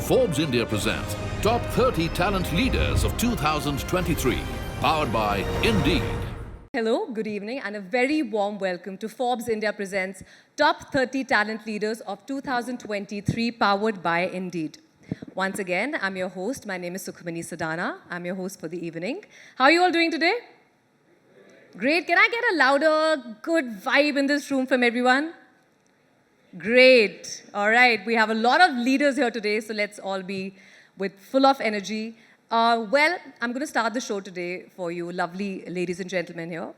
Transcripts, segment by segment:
Forbes India presents Top 30 Talent Leaders of 2023, powered by Indeed. Hello, good evening, and a very warm welcome to Forbes India presents Top 30 Talent Leaders of 2023, powered by Indeed. Once again, I'm your host. My name is Sukhmani Sadana. I'm your host for the evening. How are you all doing today? Great. Can I get a louder, good vibe in this room from everyone? Great. All right. We have a lot of leaders here today, so let's all be full of energy. Well, I'm going to start the show today for you, lovely ladies and gentlemen here.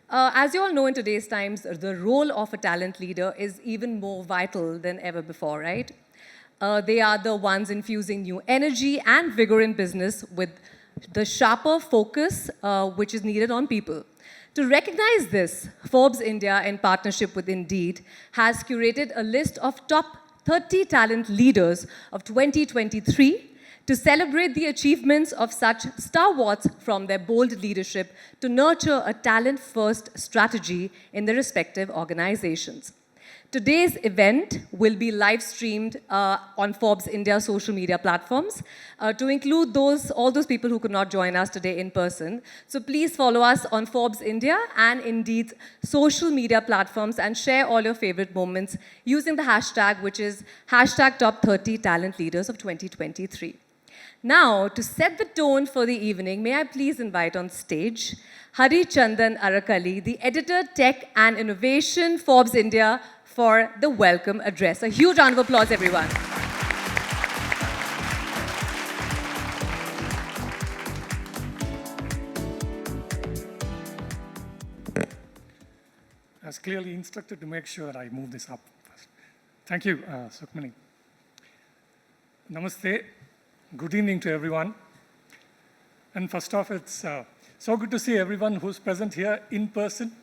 As you all know, in today's times, the role of a talent leader is even more vital than ever before, right? They are the ones infusing new energy and vigor in business with the sharper focus which is needed on people. To recognize this, Forbes India, in partnership with Indeed, has curated a list of top 30 talent leaders of 2023 to celebrate the achievements of such stalwarts from their bold leadership to nurture a talent-first strategy in their respective organizations. Today's event will be live-streamed on Forbes India social media platforms to include all those people who could not join us today in person. So please follow us on Forbes India and Indeed's social media platforms and share all your favorite moments using the hashtag, which is hashtag Top 30 Talent Leaders of 2023. Now, to set the tone for the evening, may I please invite on stage Hari Chandan Arakali, the Editor, Tech and Innovation, Forbes India, for the welcome address. A huge round of applause, everyone. I was clearly instructed to make sure I move this up first. Thank you, Sukhmani. Namaste. Good evening to everyone. And first off, it's so good to see everyone who's present here in person.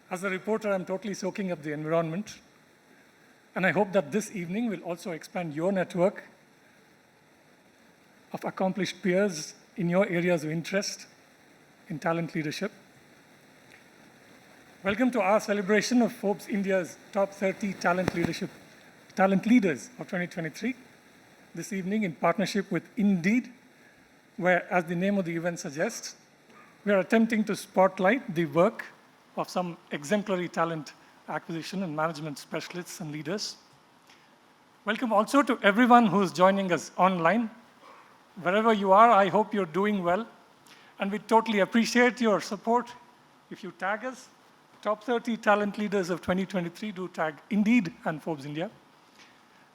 As a reporter, I'm totally soaking up the environment. And I hope that this evening will also expand your network of accomplished peers in your areas of interest in talent leadership. Welcome to our celebration of Forbes India's top 30 talent leaders of 2023. This evening in partnership with Indeed, where, as the name of the event suggests, we are attempting to spotlight the work of some exemplary talent acquisition and management specialists and leaders. Welcome also to everyone who is joining us online. Wherever you are, I hope you're doing well. And we totally appreciate your support. If you tag us, top 30 talent leaders of 2023, do tag Indeed and Forbes India.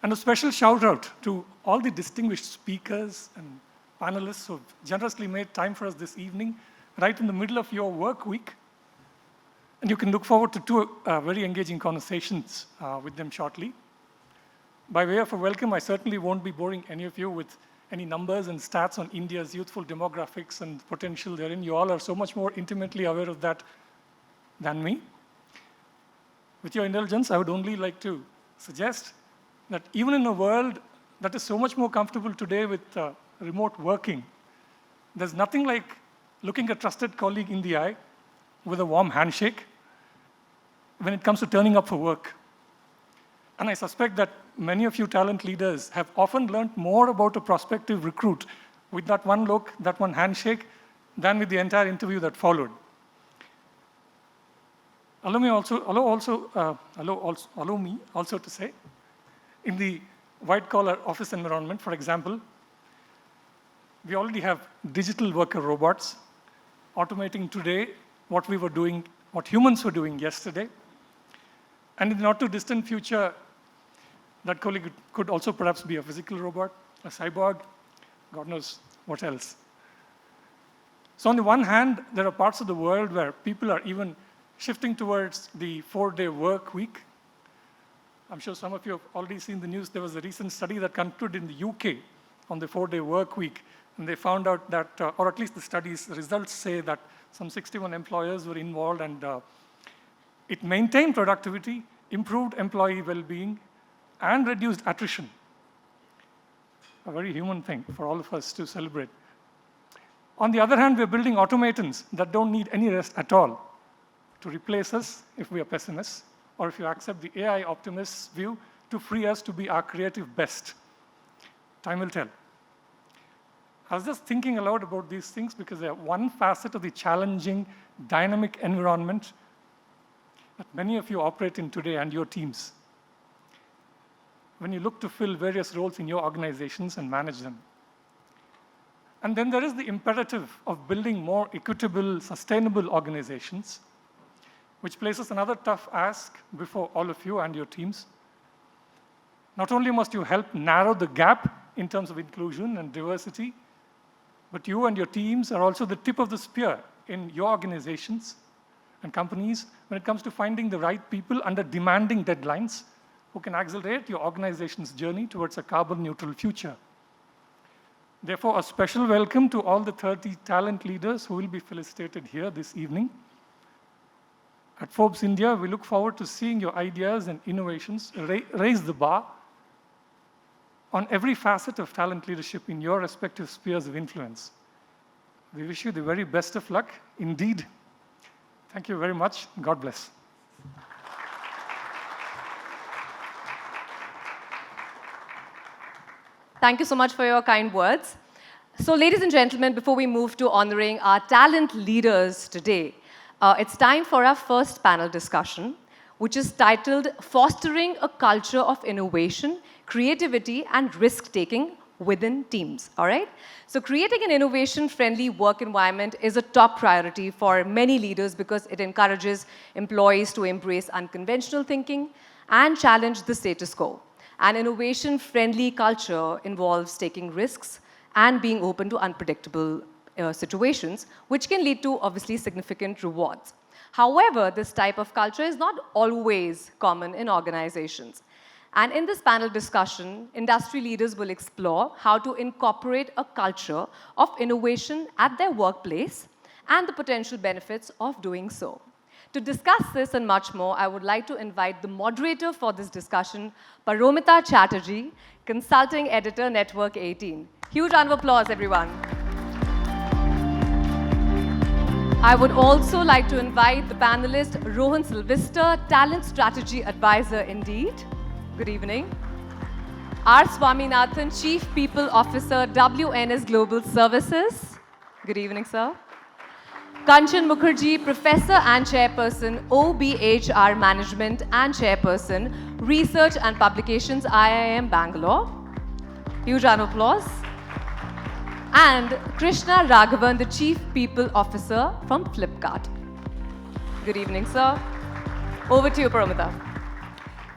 And a special shout out to all the distinguished speakers and panelists who have generously made time for us this evening, right in the middle of your work week. And you can look forward to two very engaging conversations with them shortly. By way of a welcome, I certainly won't be boring any of you with any numbers and stats on India's youthful demographics and potential therein. You all are so much more intimately aware of that than me. With your indulgence, I would only like to suggest that even in a world that is so much more comfortable today with remote working, there's nothing like looking a trusted colleague in the eye with a warm handshake when it comes to turning up for work. And I suspect that many of you talent leaders have often learned more about a prospective recruit with that one look, that one handshake, than with the entire interview that followed. Allow me also to say, in the white-collar office environment, for example, we already have digital worker robots automating today what humans were doing yesterday. And in the not-too-distant future, that colleague could also perhaps be a physical robot, a cyborg, God knows what else. So on the one hand, there are parts of the world where people are even shifting towards the 4-day work week. I'm sure some of you have already seen the news. There was a recent study that concluded in the UK on the 4-day work week. And they found out that, or at least the study's results say that some 61 employers were involved, and it maintained productivity, improved employee well-being, and reduced attrition. A very human thing for all of us to celebrate. On the other hand, we're building automatons that don't need any rest at all to replace us if we are pessimists, or if you accept the AI optimist's view, to free us to be our creative best. Time will tell. I was just thinking aloud about these things because they are one facet of the challenging, dynamic environment that many of you operate in today and your teams when you look to fill various roles in your organizations and manage them. And then there is the imperative of building more equitable, sustainable organizations, which places another tough ask before all of you and your teams. Not only must you help narrow the gap in terms of inclusion and diversity, but you and your teams are also the tip of the spear in your organizations and companies when it comes to finding the right people under demanding deadlines who can accelerate your organization's journey towards a carbon neutral future. Therefore, a special welcome to all the 30 talent leaders who will be felicitated here this evening. At Forbes India, we look forward to seeing your ideas and innovations raise the bar on every facet of talent leadership in your respective spheres of influence. We wish you the very best of luck, indeed. Thank you very much. God bless. Thank you so much for your kind words. So, ladies and gentlemen, before we move to honoring our talent leaders today, it's time for our first panel discussion, which is titled Fostering a Culture of Innovation, Creativity, and Risk-Taking Within Teams. All right? So, creating an innovation-friendly work environment is a top priority for many leaders because it encourages employees to embrace unconventional thinking and challenge the status quo. An innovation-friendly culture involves taking risks and being open to unpredictable situations, which can lead to, obviously, significant rewards. However, this type of culture is not always common in organizations. And in this panel discussion, industry leaders will explore how to incorporate a culture of innovation at their workplace and the potential benefits of doing so. To discuss this and much more, I would like to invite the moderator for this discussion, Paromita Chatterjee, Consulting Editor, Network 18. Huge round of applause, everyone. I would also like to invite the panelist, Rohan Sylvester, Talent Strategy Advisor, Indeed. Good evening. R. Swaminathan, Chief People Officer, WNS Global Services. Good evening, sir. Kanchan Mukherjee, Professor and Chairperson, OBHR Management and Chairperson, Research and Publications, IIM Bangalore. Huge round of applause. And Krishna Raghavan, the Chief People Officer from Flipkart. Good evening, sir. Over to you, Paramita.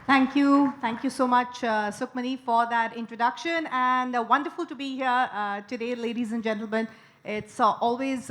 Thank you. Thank you so much, Sukhmani, for that introduction. And wonderful to be here today, ladies and gentlemen. It's always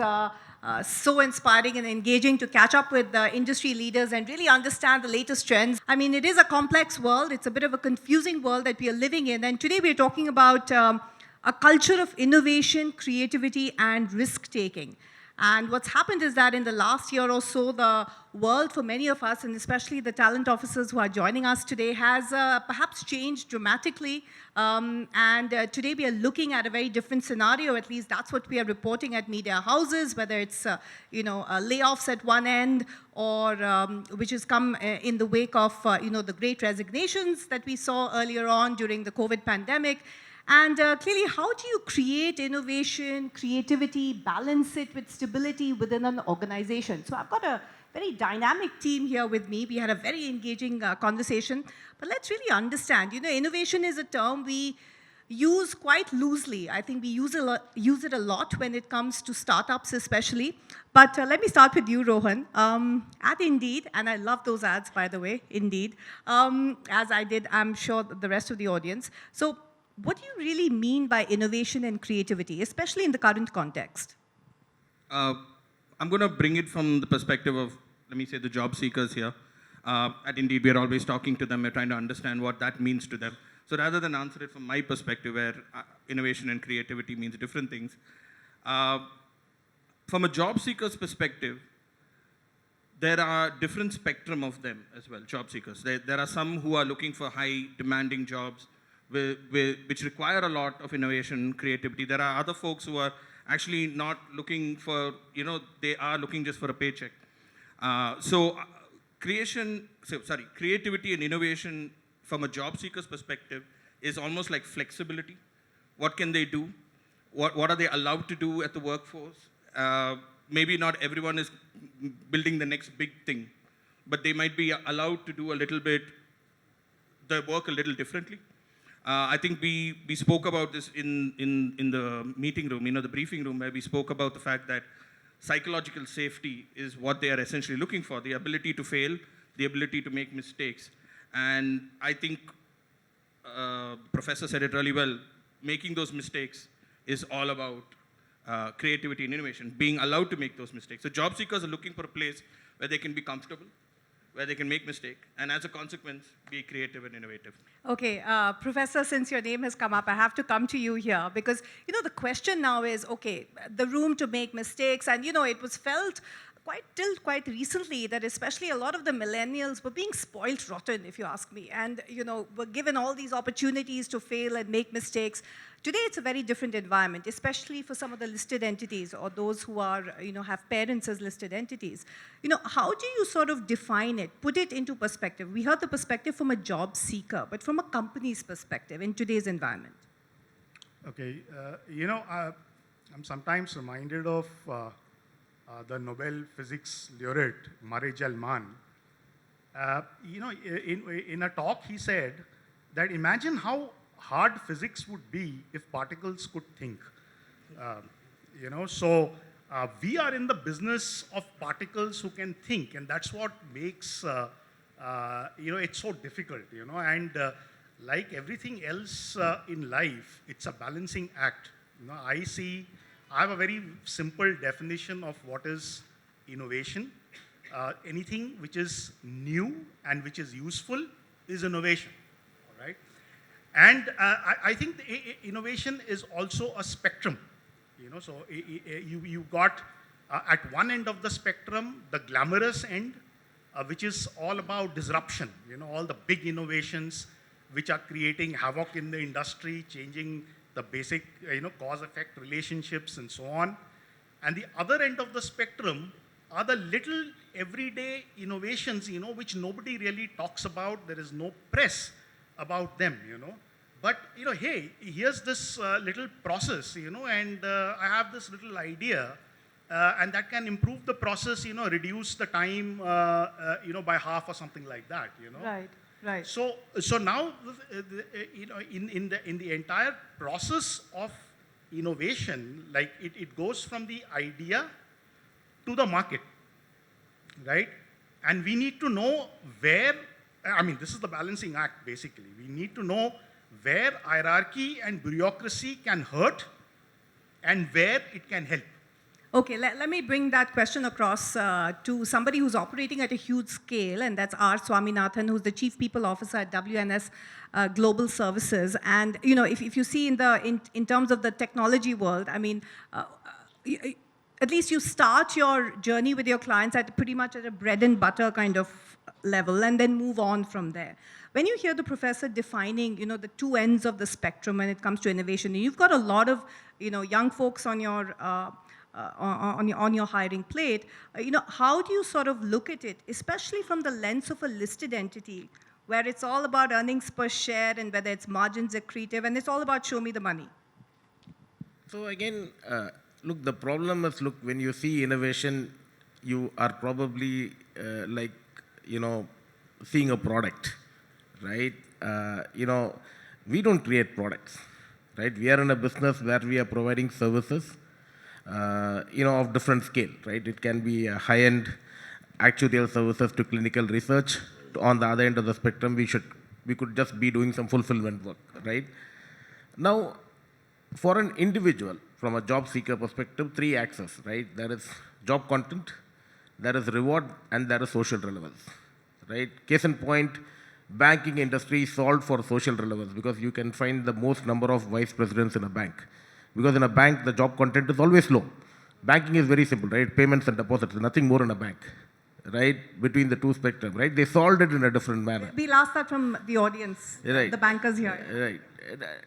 so inspiring and engaging to catch up with industry leaders and really understand the latest trends. I mean, it is a complex world. It's a bit of a confusing world that we are living in. And today we're talking about a culture of innovation, creativity, and risk-taking. And what's happened is that in the last year or so, the world for many of us, and especially the talent officers who are joining us today, has perhaps changed dramatically. Today we are looking at a very different scenario. At least that's what we are reporting at media houses, whether it's layoffs at one end, or which has come in the wake of the great resignations that we saw earlier on during the COVID pandemic. And clearly, how do you create innovation, creativity, balance it with stability within an organization? So I've got a very dynamic team here with me. We had a very engaging conversation. But let's really understand, innovation is a term we use quite loosely. I think we use it a lot when it comes to startups especially. But let me start with you, Rohan. At Indeed, and I love those ads, by the way, Indeed, as I did, I'm sure, the rest of the audience. So what do you really mean by innovation and creativity, especially in the current context? I'm going to bring it from the perspective of, let me say, the job seekers here. At Indeed, we're always talking to them. We're trying to understand what that means to them. So rather than answer it from my perspective, where innovation and creativity means different things, from a job seeker's perspective, there are different spectrum of them as well, job seekers. There are some who are looking for high demanding jobs, which require a lot of innovation, creativity. There are other folks who are actually not looking for, they are looking just for a paycheck. Creativity and innovation from a job seeker's perspective is almost like flexibility. What can they do? What are they allowed to do at the workforce? Maybe not everyone is building the next big thing, but they might be allowed to do a little bit, the work a little differently. I think we spoke about this in the meeting room, the briefing room, where we spoke about the fact that psychological safety is what they are essentially looking for, the ability to fail, the ability to make mistakes. And I think Professor said it really well, making those mistakes is all about creativity and innovation, being allowed to make those mistakes. So job seekers are looking for a place where they can be comfortable, where they can make mistake, and as a consequence, be creative and innovative. Okay, Professor, since your name has come up, I have to come to you here because, the question now is, okay, the room to make mistakes, and, it was felt quite recently that especially a lot of the millennials were being spoiled rotten, if you ask me, and, were given all these opportunities to fail and make mistakes. Today, it's a very different environment, especially for some of the listed entities or those who are, have parents as listed entities. How do you sort of define it, put it into perspective? We heard the perspective from a job seeker, but from a company's perspective in today's environment. Okay, I'm sometimes reminded of the Nobel Physics laureate, Murray Gell-Mann. In a talk, he said that imagine how hard physics would be if particles could think. So we are in the business of particles who can think, and that's what makes it's so difficult. And like everything else in life, it's a balancing act. I have a very simple definition of what is innovation. Anything which is new and which is useful is innovation, all right? And I think innovation is also a spectrum, so you've got at one end of the spectrum, the glamorous end, which is all about disruption, all the big innovations which are creating havoc in the industry, changing the basic, cause-effect relationships and so on. And the other end of the spectrum are the little everyday innovations, which nobody really talks about. There is no press about them, But, hey, here's this little process, and I have this little idea, and that can improve the process, reduce the time, by half or something like that, Right. Right. So now, in the entire process of innovation, like it goes from the idea to the market, right? And we need to know where, this is the balancing act, basically. We need to know where hierarchy and bureaucracy can hurt and where it can help. Okay, let me bring that question across to somebody who's operating at a huge scale, and that's R. Swaminathan, who's the Chief People Officer at WNS Global Services. And, if you see in terms of the technology world, at least you start your journey with your clients at pretty much at a bread and butter kind of level and then move on from there. When you hear the professor defining, the two ends of the spectrum when it comes to innovation, you've got a lot of, young folks on your on your hiring plate, how do you sort of look at it, especially from the lens of a listed entity, where it's all about earnings per share and whether it's margins accretive, and it's all about show me the money? So again, look, the problem is, when you see innovation, you are probably seeing a product, right? We don't create products, right? We are in a business where we are providing services of different scale, right? It can be a high-end actuarial services to clinical research. On the other end of the spectrum, we could just be doing some fulfillment work, right? Now, for an individual, from a job seeker perspective, three axes, right? There is job content, there is reward, and there is social relevance, right? Case in point, banking industry solved for social relevance because you can find the most number of vice presidents in a bank. Because in a bank, the job content is always low. Banking is very simple, right? Payments and deposits, nothing more in a bank, right? Between the two spectrum, right? They solved it in a different manner. We'll ask that from the audience, right. The bankers here. Right.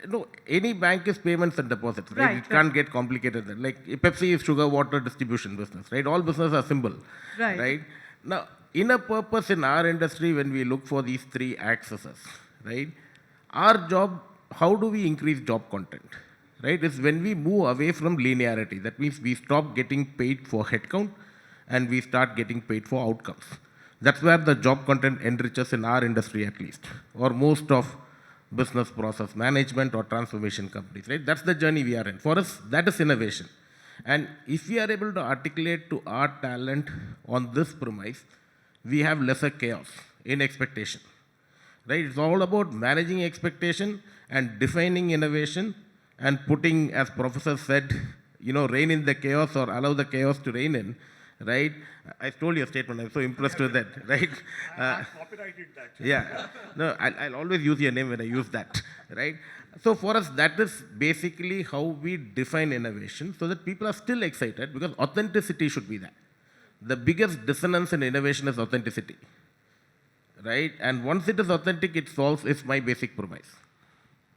No, any bank is payments and deposits, right? It can't get complicated then. Like Pepsi is sugar, water distribution business, right? All businesses are simple, right? Now, in a purpose in our industry, when we look for these three axes, right? Our job, how do we increase job content? right, is when we move away from linearity. That means we stop getting paid for headcount and we start getting paid for outcomes. That's where the job content enriches in our industry at least, or most of business process management or transformation companies, right? That's the journey we are in. For us, that is innovation. And if we are able to articulate to our talent on this premise, we have lesser chaos in expectation, right? It's all about managing expectation and defining innovation and putting, as Professor said, rein in the chaos or allow the chaos to reign in, right? I stole your statement. I'm so impressed with that, right? I copyrighted that. Yeah. No, I'll always use your name when I use that, right? So for us, that is basically how we define innovation so that people are still excited because authenticity should be there. The biggest dissonance in innovation is authenticity, right? And once it is authentic, it's my basic premise.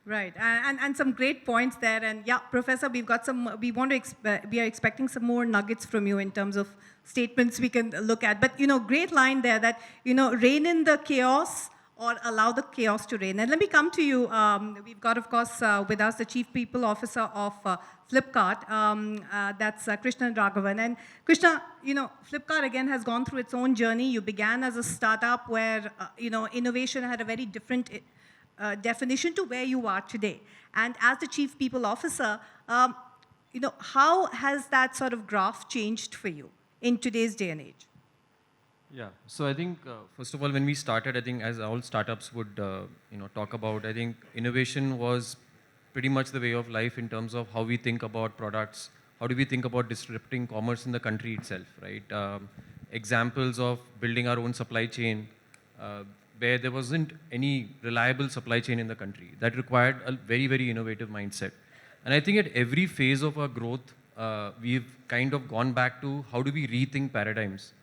Right, and some great points there. And yeah, Professor, we are expecting some more nuggets from you in terms of statements we can look at. But great line there that rein in the chaos or allow the chaos to reign. And let me come to you. We've got, of course, with us the Chief People Officer of Flipkart. That's Krishna Raghavan. And Krishna, Flipkart again has gone through its own journey. You began as a startup where innovation had a very different definition to where you are today. And as the Chief People Officer, how has that sort of graph changed for you in today's day and age? Yeah, so I think, first of all, when we started, I think as all startups would, talk about, I think innovation was pretty much the way of life in terms of how we think about products, how do we think about disrupting commerce in the country itself, right? Examples of building our own supply chain, where there wasn't any reliable supply chain in the country. That required a very, very innovative mindset. And I think at every phase of our growth, we've kind of gone back to how do we rethink paradigms.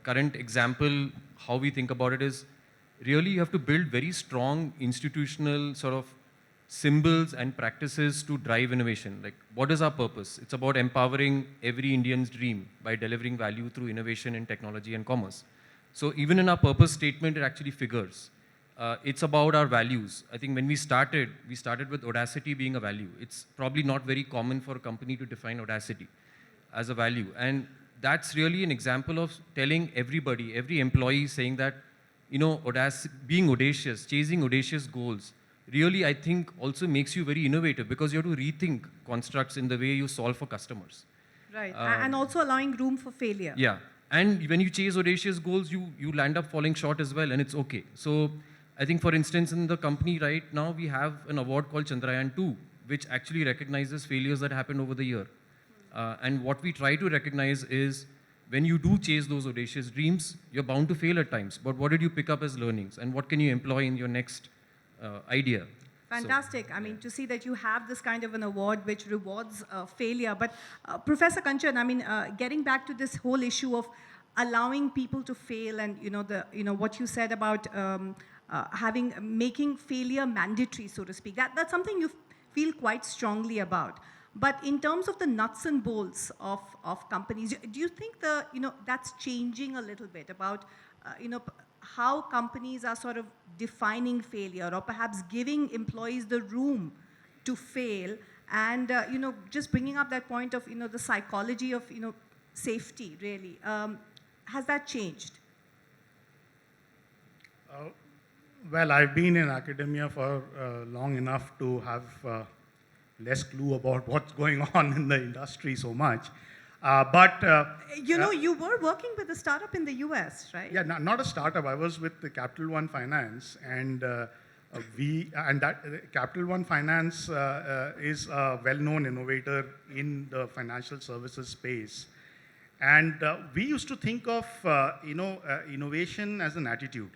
Current example, how we think about it is really you have to build very strong institutional sort of symbols and practices to drive innovation. Like, what is our purpose? It's about empowering every Indian's dream by delivering value through innovation in technology and commerce. So even in our purpose statement, it actually figures. It's about our values. I think when we started with audacity being a value. It's probably not very common for a company to define audacity as a value. And that's really an example of telling everybody, every employee saying that, being audacious, chasing audacious goals, really I think also makes you very innovative because you have to rethink constructs in the way you solve for customers. Right, and also allowing room for failure. Yeah. And when you chase audacious goals, you land up falling short as well, and it's okay. So I think, for instance, in the company right now, we have an award called Chandrayaan-2, which actually recognizes failures that happened over the year. And what we try to recognize is when you do chase those audacious dreams, you're bound to fail at times. But what did you pick up as learnings? And what can you employ in your next idea? Fantastic. I mean, to see that you have this kind of an award which rewards failure. But Professor Kanchan, I mean, getting back to this whole issue of allowing people to fail and, what you said about making failure mandatory, so to speak, that's something you feel quite strongly about. But in terms of the nuts and bolts of companies, do you think that's changing a little bit about, how companies are sort of defining failure or perhaps giving employees the room to fail and, just bringing up that point of, the psychology of, safety, really. Has that changed? Well, I've been in academia for long enough to have less clue about what's going on in the industry so much. You were working with a startup in the US, right? Yeah, not a startup. I was with the Capital One Finance, and Capital One Finance is a well-known innovator in the financial services space. And we used to think of innovation as an attitude.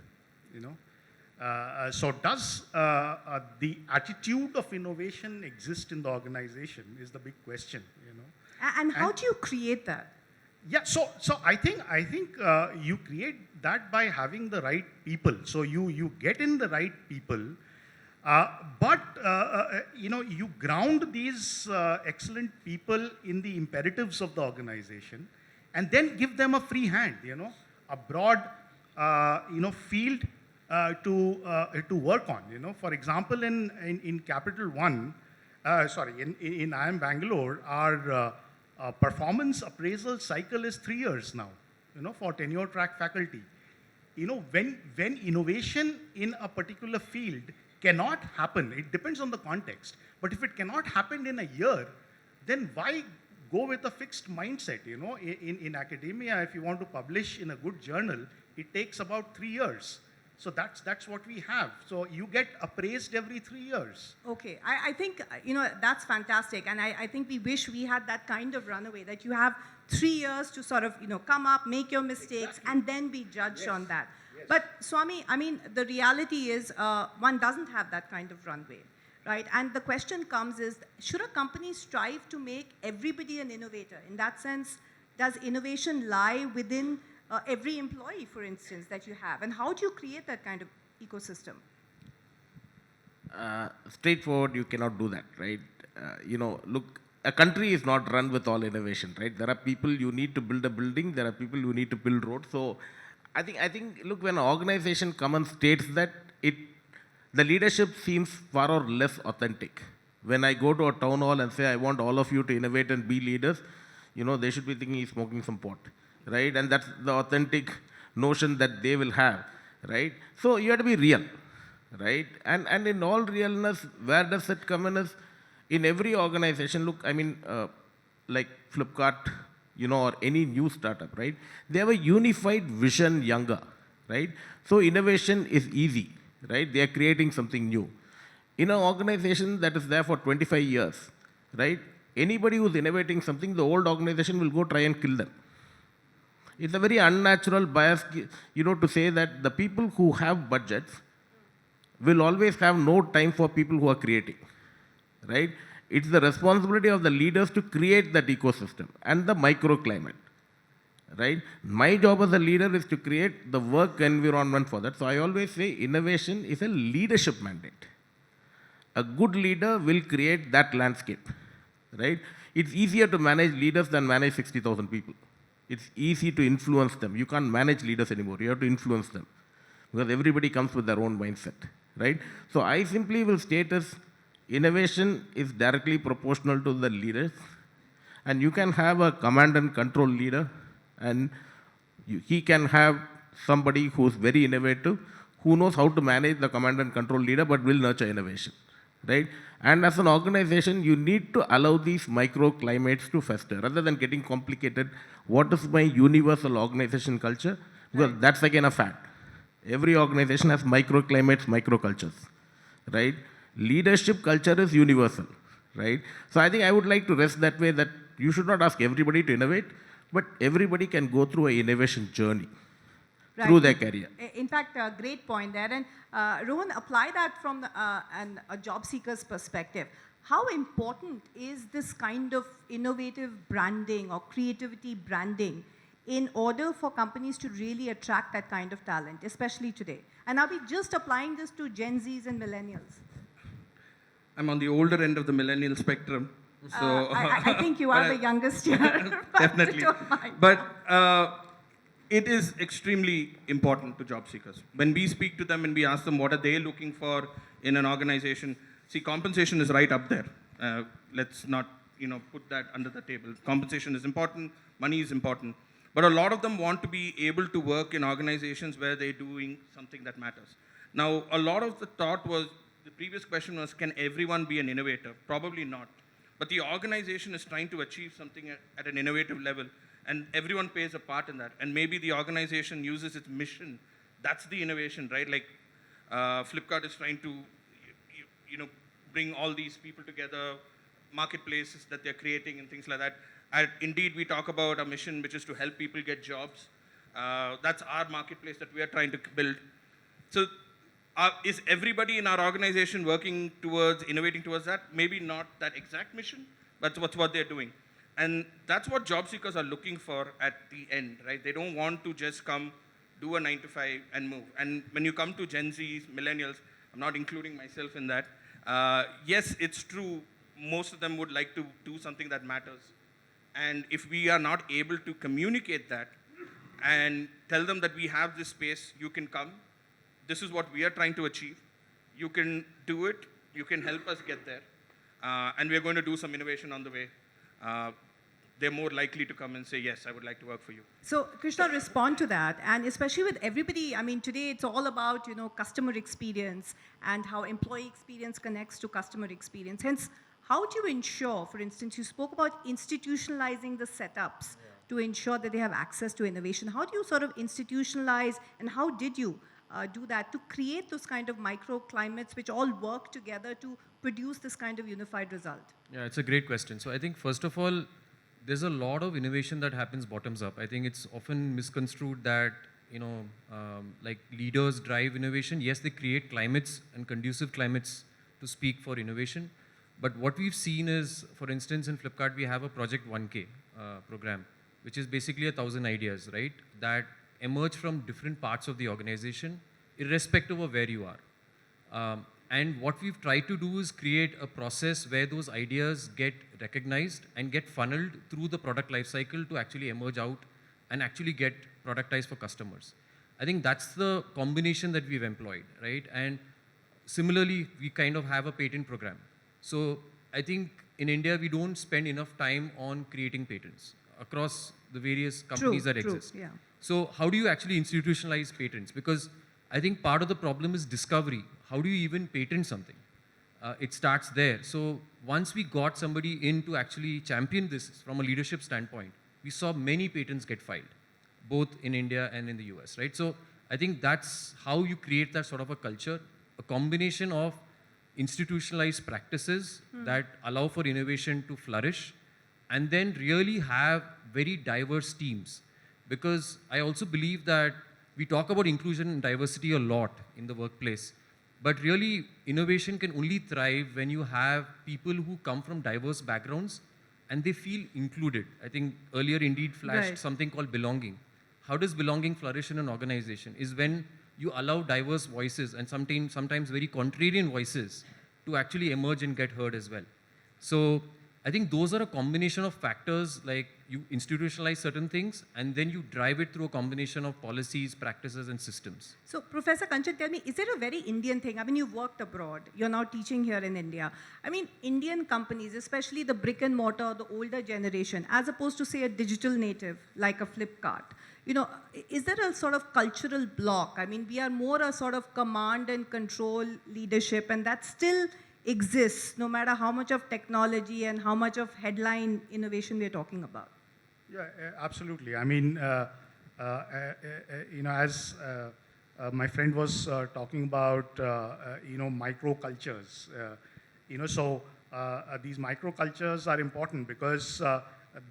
So does the attitude of innovation exist in the organization is the big question. And how do you create that? Yeah, so I think you create that by having the right people. So you get in the right people, but you ground these excellent people in the imperatives of the organization, and then give them a free hand, a broad field to work on. For example, in Capital One, in IIM Bangalore, our performance appraisal cycle is 3 years now, for tenure track faculty. When innovation in a particular field cannot happen, it depends on the context, but if it cannot happen in a year, then why go with a fixed mindset? In academia, if you want to publish in a good journal, it takes about 3 years. So that's what we have. So you get appraised every 3 years. Okay, I think, that's fantastic. And I think we wish we had that kind of runaway, that you have 3 years to sort of, come up, make your mistakes, and then be judged on that. Yes. But Swami, I mean, the reality is one doesn't have that kind of runway, right? And the question comes is, should a company strive to make everybody an innovator? In that sense, does innovation lie within every employee, for instance, that you have? And how do you create that kind of ecosystem? Straightforward, you cannot do that, right? Look, a country is not run with all innovation, right? There are people you need to build a building, there are people you need to build roads. So I think, look, when an organization comes and states that, the leadership seems far or less authentic. When I go to a town hall and say, I want all of you to innovate and be leaders, they should be thinking he's smoking some pot, right? And that's the authentic notion that they will have, right? So you have to be real, right? And in all realness, where does it come in is, in every organization, look, I mean, like Flipkart, or any new startup, right? They have a unified vision younger, right? So innovation is easy, right? They are creating something new. In an organization that is there for 25 years, right? Anybody who's innovating something, the old organization will go try and kill them. It's a very unnatural bias, to say that the people who have budgets will always have no time for people who are creating, right? It's the responsibility of the leaders to create that ecosystem and the microclimate, right? My job as a leader is to create the work environment for that. So I always say innovation is a leadership mandate. A good leader will create that landscape, right? It's easier to manage leaders than manage 60,000 people. It's easy to influence them. You can't manage leaders anymore. You have to influence them because everybody comes with their own mindset, right? So I simply will state as innovation is directly proportional to the leaders, and you can have a command and control leader, and he can have somebody who's very innovative, who knows how to manage the command and control leader, but will nurture innovation, right? And as an organization, you need to allow these microclimates to fester rather than getting complicated. What is my universal organization culture? Because that's again a fact. Every organization has microclimates, microcultures, right? Leadership culture is universal, right? So I think I would like to rest that way, that you should not ask everybody to innovate, but everybody can go through an innovation journey through their career. In fact, a great point there. And Rohan, apply that from a job seeker's perspective. How important is this kind of innovative branding or creativity branding in order for companies to really attract that kind of talent, especially today? And are we just applying this to Gen Zs and millennials? I'm on the older end of the millennial spectrum. So I think you are the youngest here. Definitely. But it is extremely important to job seekers. When we speak to them and we ask them what are they looking for in an organization, see, compensation is right up there. Let's not put that under the table. Compensation is important, money is important. But a lot of them want to be able to work in organizations where they're doing something that matters. Now, a lot of the thought was, the previous question was, can everyone be an innovator? Probably not. But the organization is trying to achieve something at an innovative level, and everyone plays a part in that. And maybe the organization uses its mission. That's the innovation, right? Like Flipkart is trying to, bring all these people together, marketplaces that they're creating and things like that. Indeed, we talk about a mission, which is to help people get jobs. That's our marketplace that we are trying to build. So is everybody in our organization working towards, innovating towards that? Maybe not that exact mission, but that's what they're doing. And that's what job seekers are looking for at the end, right? They don't want to just come, do a 9 to 5 and move. And when you come to Gen Zs, millennials, I'm not including myself in that. Yes, it's true. Most of them would like to do something that matters. And if we are not able to communicate that and tell them that we have this space, you can come. This is what we are trying to achieve. You can do it. You can help us get there. and we're going to do some innovation on the way, they're more likely to come and say, yes, I would like to work for you. So, Krishna, respond to that. And especially with everybody, I mean, today it's all about, customer experience and how employee experience connects to customer experience. Hence, how do you ensure, for instance, you spoke about institutionalizing the setups to ensure that they have access to innovation. How do you sort of institutionalize, and how did you do that to create those kind of microclimates which all work together to produce this kind of unified result? Yeah, it's a great question. So I think, first of all, there's a lot of innovation that happens bottoms up. I think it's often misconstrued that, like leaders drive innovation. Yes, they create climates and conducive climates to speak for innovation. But what we've seen is, for instance, in Flipkart, we have a Project 1K program, which is basically 1,000 ideas, right, that emerge from different parts of the organization, irrespective of where you are. And what we've tried to do is create a process where those ideas get recognized and get funneled through the product lifecycle to actually emerge out and actually get productized for customers. I think that's the combination that we've employed, right? And similarly, we kind of have a patent program. So I think in India, we don't spend enough time on creating patents across the various companies that exist. Yeah. So how do you actually institutionalize patents? Because I think part of the problem is discovery. How do you even patent something? It starts there. So once we got somebody in to actually champion this from a leadership standpoint, we saw many patents get filed, both in India and in the US, right? So I think that's how you create that sort of a culture, a combination of institutionalized practices that allow for innovation to flourish, and then really have very diverse teams. Because I also believe that we talk about inclusion and diversity a lot in the workplace, but really innovation can only thrive when you have people who come from diverse backgrounds and they feel included. I think earlier Indeed flashed something called belonging. How does belonging flourish in an organization? Is when you allow diverse voices and sometimes very contrarian voices to actually emerge and get heard as well. So I think those are a combination of factors, like you institutionalize certain things and then you drive it through a combination of policies, practices, and systems. So, Professor Kanchan, tell me, is it a very Indian thing? I mean, you've worked abroad, you're now teaching here in India. I mean, Indian companies, especially the brick and mortar, the older generation, as opposed to, say, a digital native like a Flipkart, is there a sort of cultural block? I mean, we are more a sort of command and control leadership, and that still exists no matter how much of technology and how much of headline innovation we're talking about. Yeah, absolutely. I mean, as my friend was talking about, microcultures, so these microcultures are important because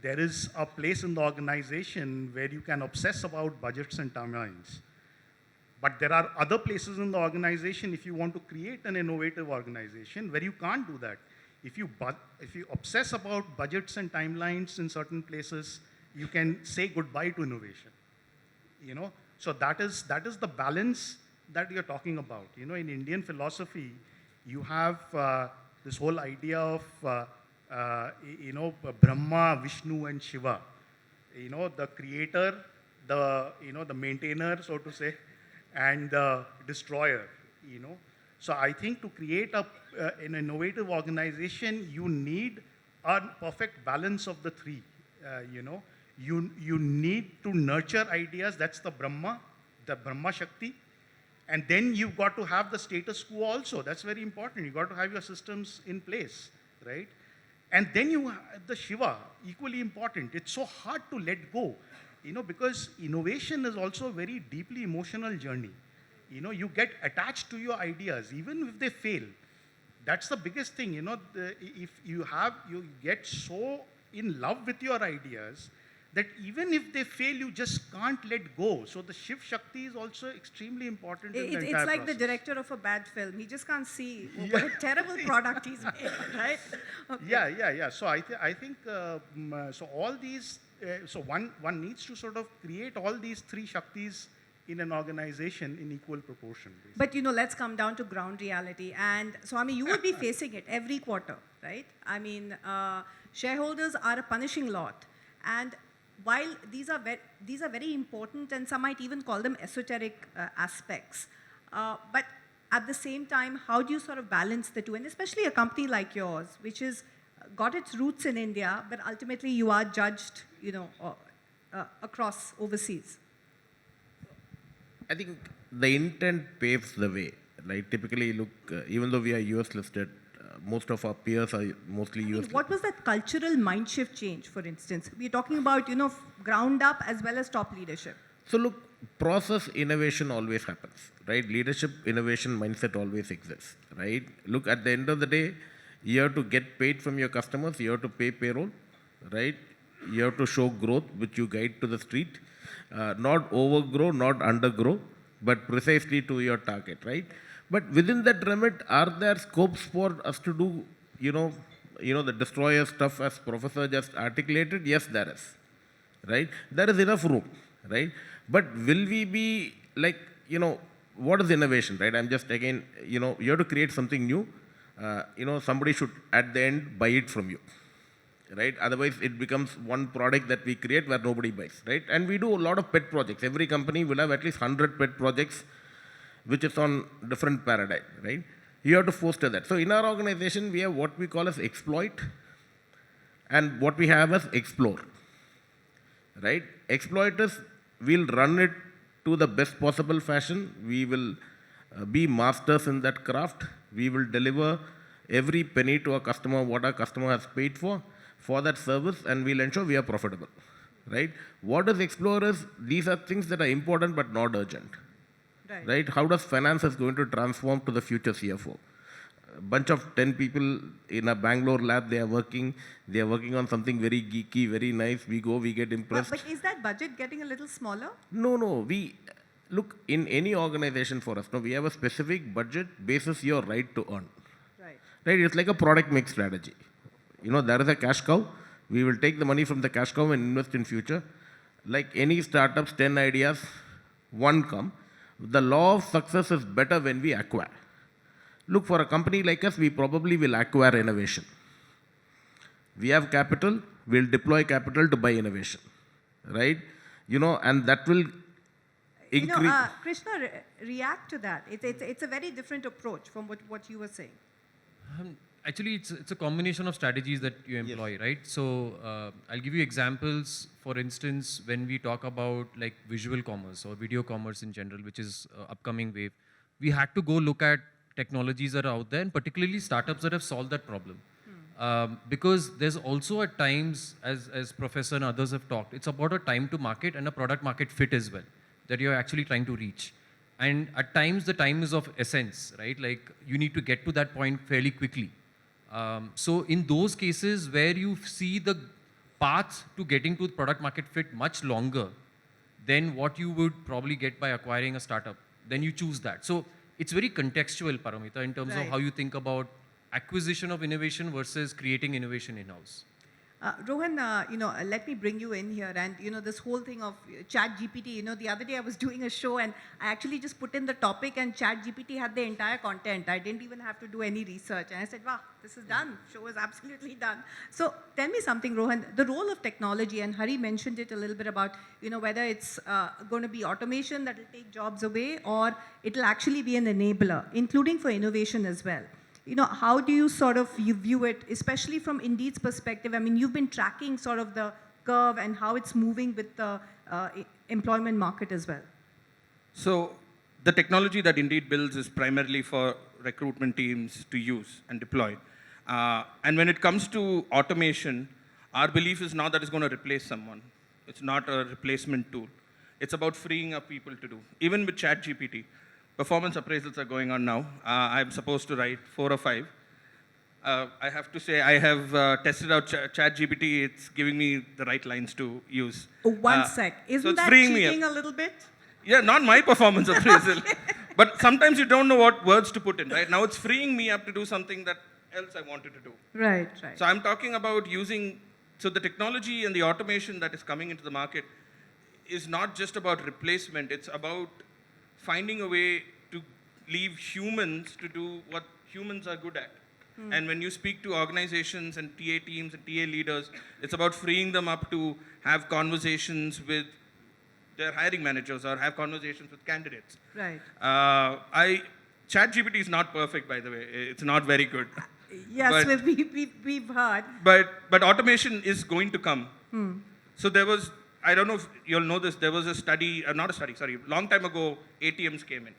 there is a place in the organization where you can obsess about budgets and timelines. But there are other places in the organization, if you want to create an innovative organization, where you can't do that. If you obsess about budgets and timelines in certain places, you can say goodbye to innovation. So that is the balance that you're talking about. In Indian philosophy, you have this whole idea of Brahma, Vishnu, and Shiva. The creator, the maintainer, so to say, and the destroyer. So I think to create an innovative organization, you need a perfect balance of the three. You need to nurture ideas. That's the Brahma Shakti. And then you've got to have the status quo also. That's very important. You've got to have your systems in place, right? And then you have the Shiva, equally important. It's so hard to let go, because innovation is also a very deeply emotional journey. You get attached to your ideas, even if they fail. That's the biggest thing, if you get so in love with your ideas that even if they fail, you just can't let go. So the Shiv Shakti is also extremely important in the entire It's like process. the director of a bad film. He just can't see what a terrible product he's made, right? Okay. Yeah. So I think, so all these, so one needs to sort of create all these three Shaktis in an organization in equal proportion. Basically. But let's come down to ground reality. And Swami, you would be facing it every quarter, right? I mean, shareholders are a punishing lot. And while these are very important, and some might even call them esoteric aspects, but at the same time, how do you sort of balance the two? And especially a company like yours, which has got its roots in India, but ultimately you are judged, across overseas. I think the intent paves the way. Right? Typically, look, even though we are US listed, most of our peers are mostly US. What was that cultural mind shift change, for instance? We're talking about, ground up as well as top leadership. So look, process innovation always happens, right? Leadership innovation mindset always exists, right? Look, at the end of the day, you have to get paid from your customers, you have to pay payroll, right? You have to show growth, which you guide to the street. Not overgrow, not undergrow, but precisely to your target, right? But within that remit, are there scopes for us to do, the destroyer stuff as Professor just articulated? Yes, there is, right? There is enough room, right? But will we be like, what is innovation, right? I'm just again, you have to create something new. Somebody should at the end buy it from you, right? Otherwise, it becomes one product that we create where nobody buys, right? And we do a lot of pet projects. Every company will have at least 100 pet projects, which is on different paradigm, right? You have to foster that. So in our organization, we have what we call as exploit and what we have as explore, right? Exploit is, we'll run it to the best possible fashion. We will be masters in that craft. We will deliver every penny to our customer, what our customer has paid for that service, and we'll ensure we are profitable, right? What is explore is, these are things that are important but not urgent. Right? How does finance is going to transform to the future CFO? A bunch of 10 people in a Bangalore lab, they are working on something very geeky, very nice. We go, we get impressed. But is that budget getting a little smaller? No. We look, in any organization for us, no, we have a specific budget basis your right to earn. Right? It's like a product mix strategy. There is a cash cow. We will take the money from the cash cow and invest in future. Like any startups, 10 ideas, one come. The law of success is better when we acquire. Look, for a company like us, we probably will acquire innovation. We have capital, we'll deploy capital to buy innovation, right? And that will increase. Krishna, react to that. It's a very different approach from what you were saying. Actually, it's a combination of strategies that you employ, right? So I'll give you examples. For instance, when we talk about like visual commerce or video commerce in general, which is upcoming wave, we had to go look at technologies that are out there, and particularly startups that have solved that problem. Because there's also at times, as Professor and others have talked, it's about a time to market and a product market fit as well, that you're actually trying to reach. And at times, the time is of essence, right? Like you need to get to that point fairly quickly. So in those cases where you see the path to getting to the product market fit much longer than what you would probably get by acquiring a startup, then you choose that. So it's very contextual, Paramita, in terms of how you think about acquisition of innovation versus creating innovation in-house. Rohan, let me bring you in here, and this whole thing of Chat GPT. The other day I was doing a show and I actually just put in the topic, and Chat GPT had the entire content. I didn't even have to do any research, and I said, "Wow, this is done. Show is absolutely done." So tell me something, Rohan. The role of technology, and Hari mentioned it a little bit about whether it's going to be automation that will take jobs away, or it will actually be an enabler, including for innovation as well. How do you view it, especially from Indeed's perspective? I mean, you've been tracking sort of the curve and how it's moving with the employment market as well. So the technology that Indeed builds is primarily for recruitment teams to use and deploy. And when it comes to automation, our belief is not that it's going to replace someone. It's not a replacement tool. It's about freeing up people to do. Even with ChatGPT, performance appraisals are going on now. I'm supposed to write 4 or 5. I have to say I have tested out ChatGPT. It's giving me the right lines to use. One sec. Isn't that cheating a little bit? Yeah, not my performance appraisal. Okay. But sometimes you don't know what words to put in, right? Now it's freeing me up to do something that else I wanted to do. Right. So I'm talking about so the technology and the automation that is coming into the market is not just about replacement. It's about finding a way to leave humans to do what humans are good at. And when you speak to organizations and TA teams and TA leaders, it's about freeing them up to have conversations with their hiring managers or have conversations with candidates. Right. ChatGPT is not perfect, by the way. It's not very good. Yes, But- we've heard. But automation is going to come. So there was, I don't know if you'll know this, there was a study, not a study, sorry, long time ago, ATMs came in.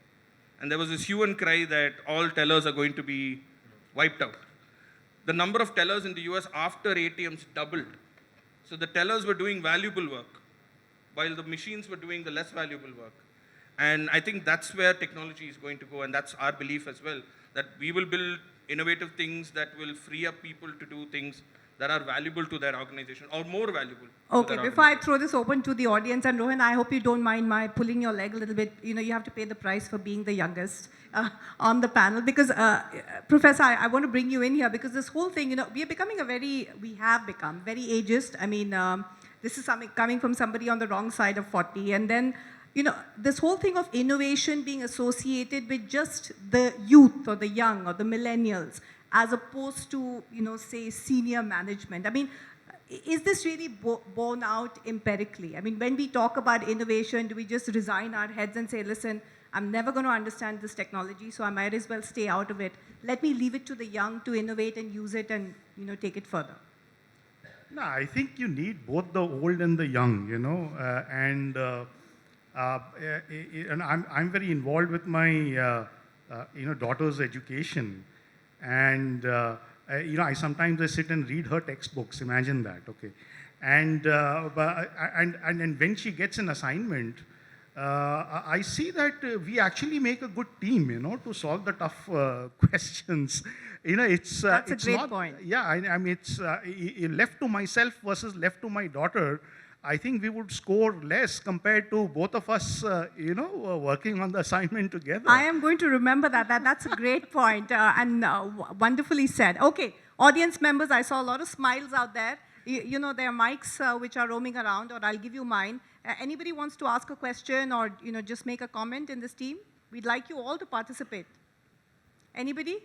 And there was this hue and cry that all tellers are going to be wiped out. The number of tellers in the US after ATMs doubled. So the tellers were doing valuable work, while the machines were doing the less valuable work. And I think that's where technology is going to go, and that's our belief as well, that we will build innovative things that will free up people to do things that are valuable to their organization or more valuable. Okay, before I throw this open to the audience, and Rohan, I hope you don't mind my pulling your leg a little bit. You know, you have to pay the price for being the youngest on the panel. Because, Professor, I want to bring you in here because this whole thing, you know, we have become very ageist. I mean, this is something coming from somebody on the wrong side of 40. And then, you know, this whole thing of innovation being associated with just the youth or the young or the millennials, as opposed to, you know, say, senior management. I mean, is this really borne out empirically? I mean, when we talk about innovation, do we just resign our heads and say, listen, I'm never going to understand this technology, so I might as well stay out of it. Let me leave it to the young to innovate and use it and, you know, take it further. No, I think you need both the old and the young, you know, and I'm very involved with my, you know, daughter's education. And you know, I sometimes sit and read her textbooks. Imagine that, okay? And when she gets an assignment, I see that we actually make a good team, you know, to solve the tough questions. You know, it's That's it's a great not, point. Yeah, I mean, it's left to myself versus left to my daughter. I think we would score less compared to both of us, you know, working on the assignment together. I am going to remember that. That's a great point and wonderfully said. Okay, audience members, I saw a lot of smiles out there. You know, there are mics which are roaming around, or I'll give you mine. Anybody wants to ask a question or, you know, just make a comment in this team? We'd like you all to participate. Anybody?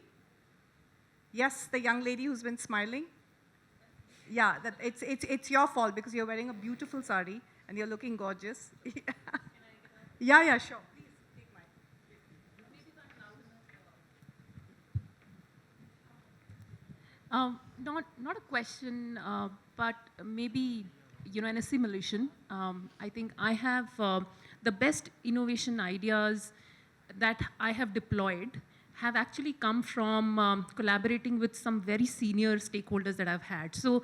Yes, the young lady who's been smiling. Yeah, it's your fault because you're wearing a beautiful sari and you're looking gorgeous. Yeah, sure. Please, take mine. Not a question, but maybe, you know, an assimilation. I think I have the best innovation ideas that I have deployed have actually come from collaborating with some very senior stakeholders that I've had. So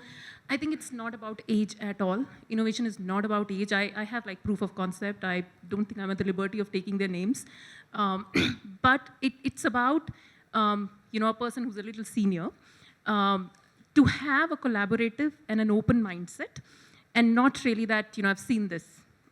I think it's not about age at all. Innovation is not about age. I have like proof of concept. I don't think I'm at the liberty of taking their names. But it's about, you know, a person who's a little senior to have a collaborative and an open mindset and not really that, you know, I've seen this,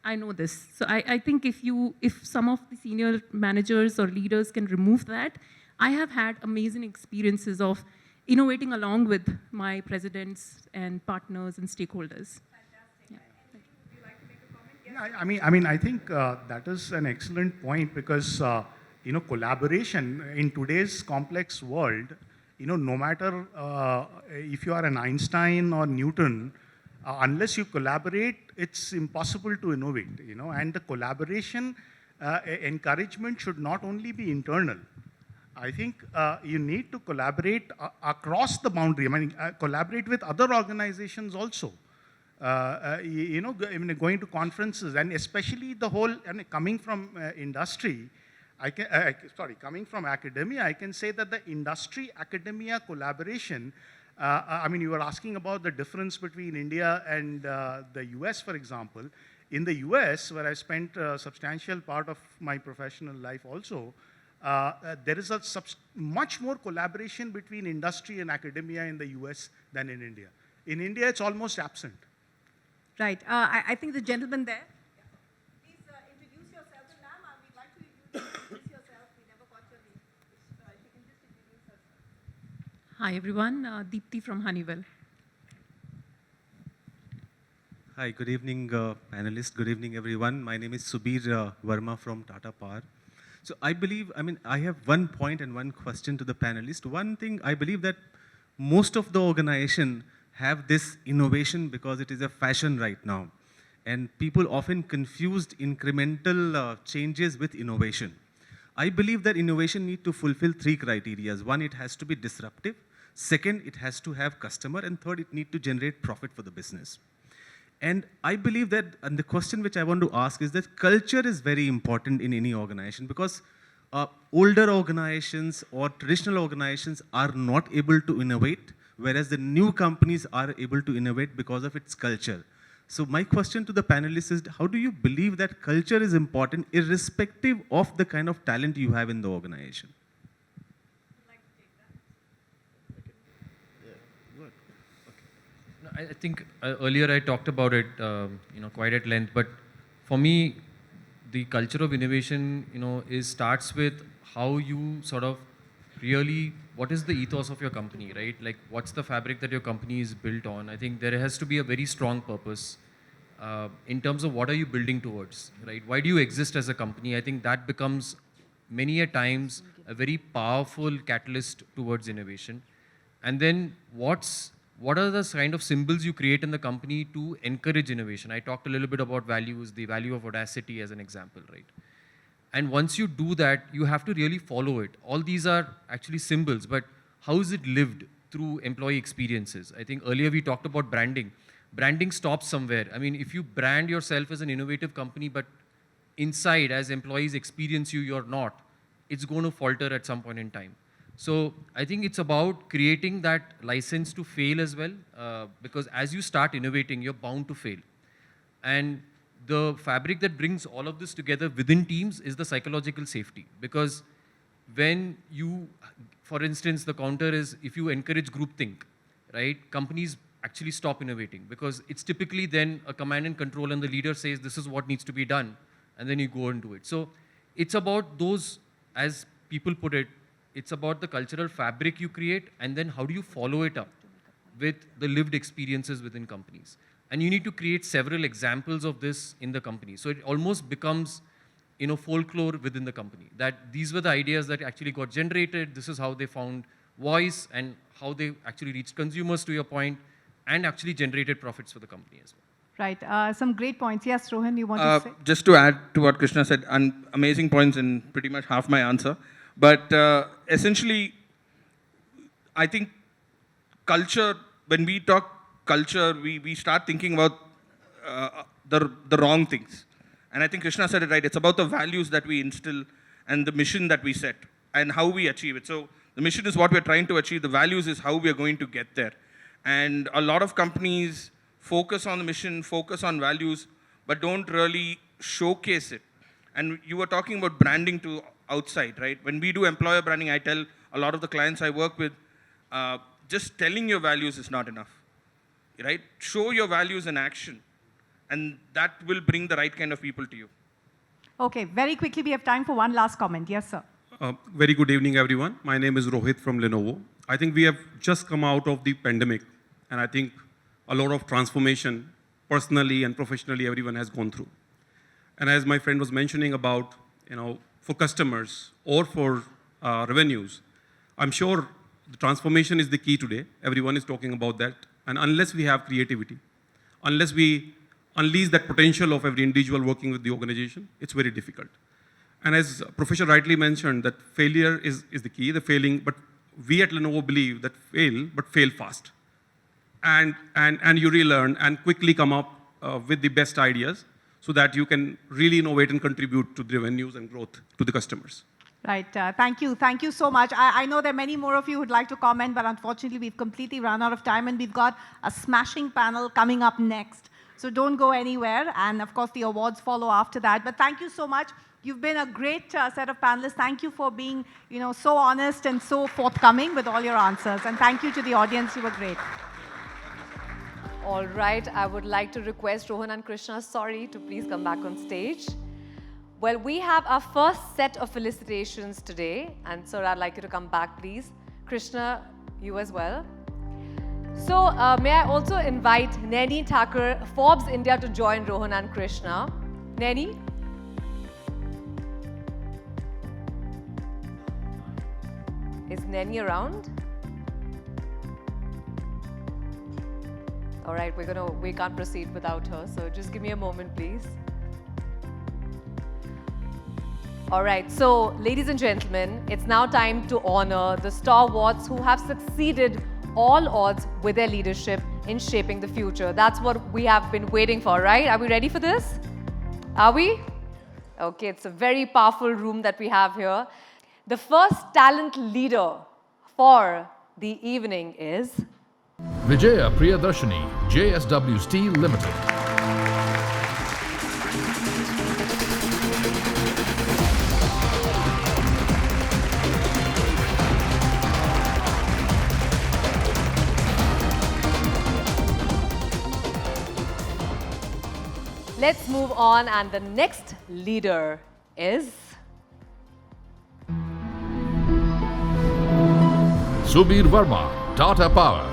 I know this. So I think if some of the senior managers or leaders can remove that, I have had amazing experiences of innovating along with my presidents and partners and stakeholders. Fantastic. Yeah. Would you like to make a comment? Yes. Yeah, I mean, I think that is an excellent point because you know, collaboration in today's complex world, you know, no matter if you are an Einstein or Newton, unless you collaborate, it's impossible to innovate, you know, and the collaboration encouragement should not only be internal. I think you need to collaborate across the boundary. I mean, collaborate with other organizations also. You know, I mean, going to conferences and especially the whole, and coming from industry, coming from academia, I can say that the industry-academia collaboration, I mean, you were asking about the difference between India and the US, for example. In the US, where I spent a substantial part of my professional life also, there is a much more collaboration between industry and academia in the US than in India. In India, it's almost absent. Right. I think the gentleman there. Please introduce yourself. And ma'am, we'd like to introduce yourself. We never got your name. If you can just introduce yourself. Hi, everyone. Deepti from Honeywell. Hi, good evening, panelists. Good evening, everyone. My name is Subir Verma from Tata Power. So I believe, I mean, I have one point and one question to the panelists. One thing, I believe that most of the organization have this innovation because it is a fashion right now. And people often confused incremental changes with innovation. I believe that innovation need to fulfill three criteria. One, it has to be disruptive. Second, it has to have customer. And third, it need to generate profit for the business. And I believe that, and the question which I want to ask is that culture is very important in any organization, because older organizations or traditional organizations are not able to innovate, whereas the new companies are able to innovate because of its culture. So my question to the panelists is, how do you believe that culture is important irrespective of the kind of talent you have in the organization? No, I think earlier I talked about it, quite at length. But for me, the culture of innovation, starts with how you sort of really, what is the ethos of your company, right? Like, what's the fabric that your company is built on? I think there has to be a very strong purpose in terms of what are you building towards, right? Why do you exist as a company? I think that becomes many a times a very powerful catalyst towards innovation. And then what are the kind of symbols you create in the company to encourage innovation? I talked a little bit about values, the value of audacity as an example, right? And once you do that, you have to really follow it. All these are actually symbols, but how is it lived through employee experiences? I think earlier we talked about branding. Branding stops somewhere. I mean, if you brand yourself as an innovative company, but inside, as employees experience you, you're not, it's going to falter at some point in time. So I think it's about creating that license to fail as well, because as you start innovating, you're bound to fail. And the fabric that brings all of this together within teams is the psychological safety. Because when you, for instance, the counter is if you encourage groupthink, right? Companies actually stop innovating, because it's typically then a command and control and the leader says this is what needs to be done, and then you go and do it. So it's about those, as people put it, it's about the cultural fabric you create, and then how do you follow it up with the lived experiences within companies. And you need to create several examples of this in the company. So it almost becomes, folklore within the company, that these were the ideas that actually got generated, this is how they found voice, and how they actually reached consumers, to your point, and actually generated profits for the company as well. Right. Some great points. Yes, Rohan, you want to say? Just to add to what Krishna said, amazing points in pretty much half my answer. But essentially, I think culture, when we talk culture, we start thinking about the wrong things. And I think Krishna said it right. It's about the values that we instill and the mission that we set and how we achieve it. So the mission is what we're trying to achieve. The values is how we're going to get there. And a lot of companies focus on the mission, focus on values, but don't really showcase it. And you were talking about branding to outside, right? When we do employer branding, I tell a lot of the clients I work with, just telling your values is not enough, right? Show your values in action, and that will bring the right kind of people to you. Okay, very quickly, we have time for one last comment. Yes, sir. Very good evening, everyone. My name is Rohit from Lenovo. I think we have just come out of the pandemic, and I think a lot of transformation, personally and professionally, everyone has gone through. And as my friend was mentioning about, for customers or for revenues, I'm sure the transformation is the key today. Everyone is talking about that. And unless we have creativity, unless we unleash that potential of every individual working with the organization, it's very difficult. And as Professor rightly mentioned, that failure is the key, the failing, but we at Lenovo believe that fail fast. And you relearn and quickly come up with the best ideas so that you can really innovate and contribute to the revenues and growth to the customers. Right. Thank you. Thank you so much. I know there are many more of you who'd like to comment, but unfortunately, we've completely run out of time, and we've got a smashing panel coming up next. So don't go anywhere. And of course, the awards follow after that. But thank you so much. You've been a great set of panelists. Thank you for being, so honest and so forthcoming with all your answers. And thank you to the audience. You were great. All right, I would like to request Rohan and Krishna, sorry, to please come back on stage. Well, we have our first set of felicitations today. And sir, I'd like you to come back, please. Krishna, you as well. So may I also invite Naini Thakur, Forbes India, to join Rohan and Krishna. Naini? Is Naini around? All right, we can't proceed without her, so just give me a moment, please. All right, so ladies and gentlemen, it's now time to honor the stalwarts who have succeeded all odds with their leadership in shaping the future. That's what we have been waiting for, right? Are we ready for this? Are we? Okay, it's a very powerful room that we have here. The first talent leader for the evening is Vijaya Priyadarshini, JSW Steel Limited. Let's move on, and the next leader is Subir Verma, Tata Power.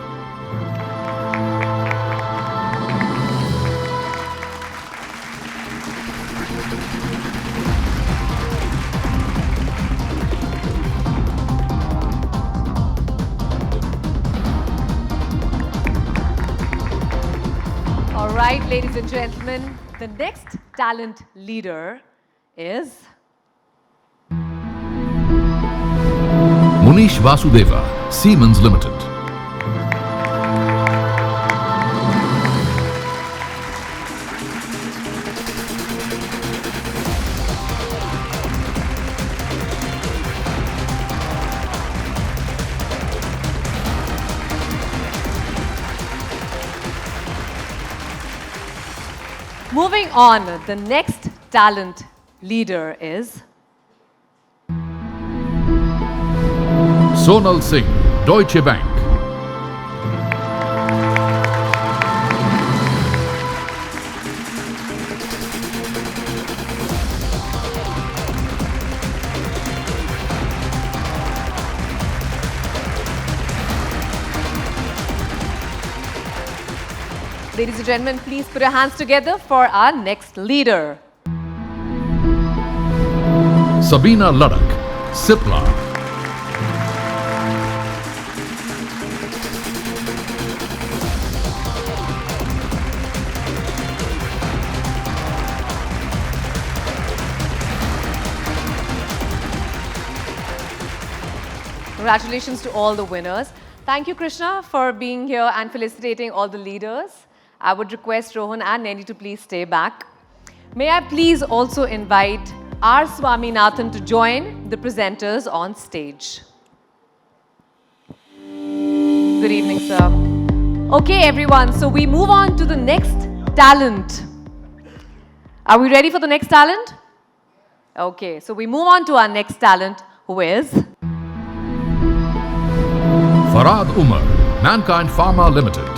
All right, ladies and gentlemen, the next talent leader is Munish Vasudeva, Siemens Limited. Moving on, the next talent leader is Sonal Singh, Deutsche Bank. Ladies and gentlemen, please put your hands together for our next leader. Sabina Ladakh, Cipla. Congratulations to all the winners. Thank you, Krishna, for being here and felicitating all the leaders. I would request Rohan and Neni to please stay back. May I please also invite R. Swaminathan to join the presenters on stage. Good evening, sir. Okay, everyone, so we move on to the next talent. Are we ready for the next talent? Okay, so we move on to our next talent, who is Farad Umar, Mankind Pharma Limited.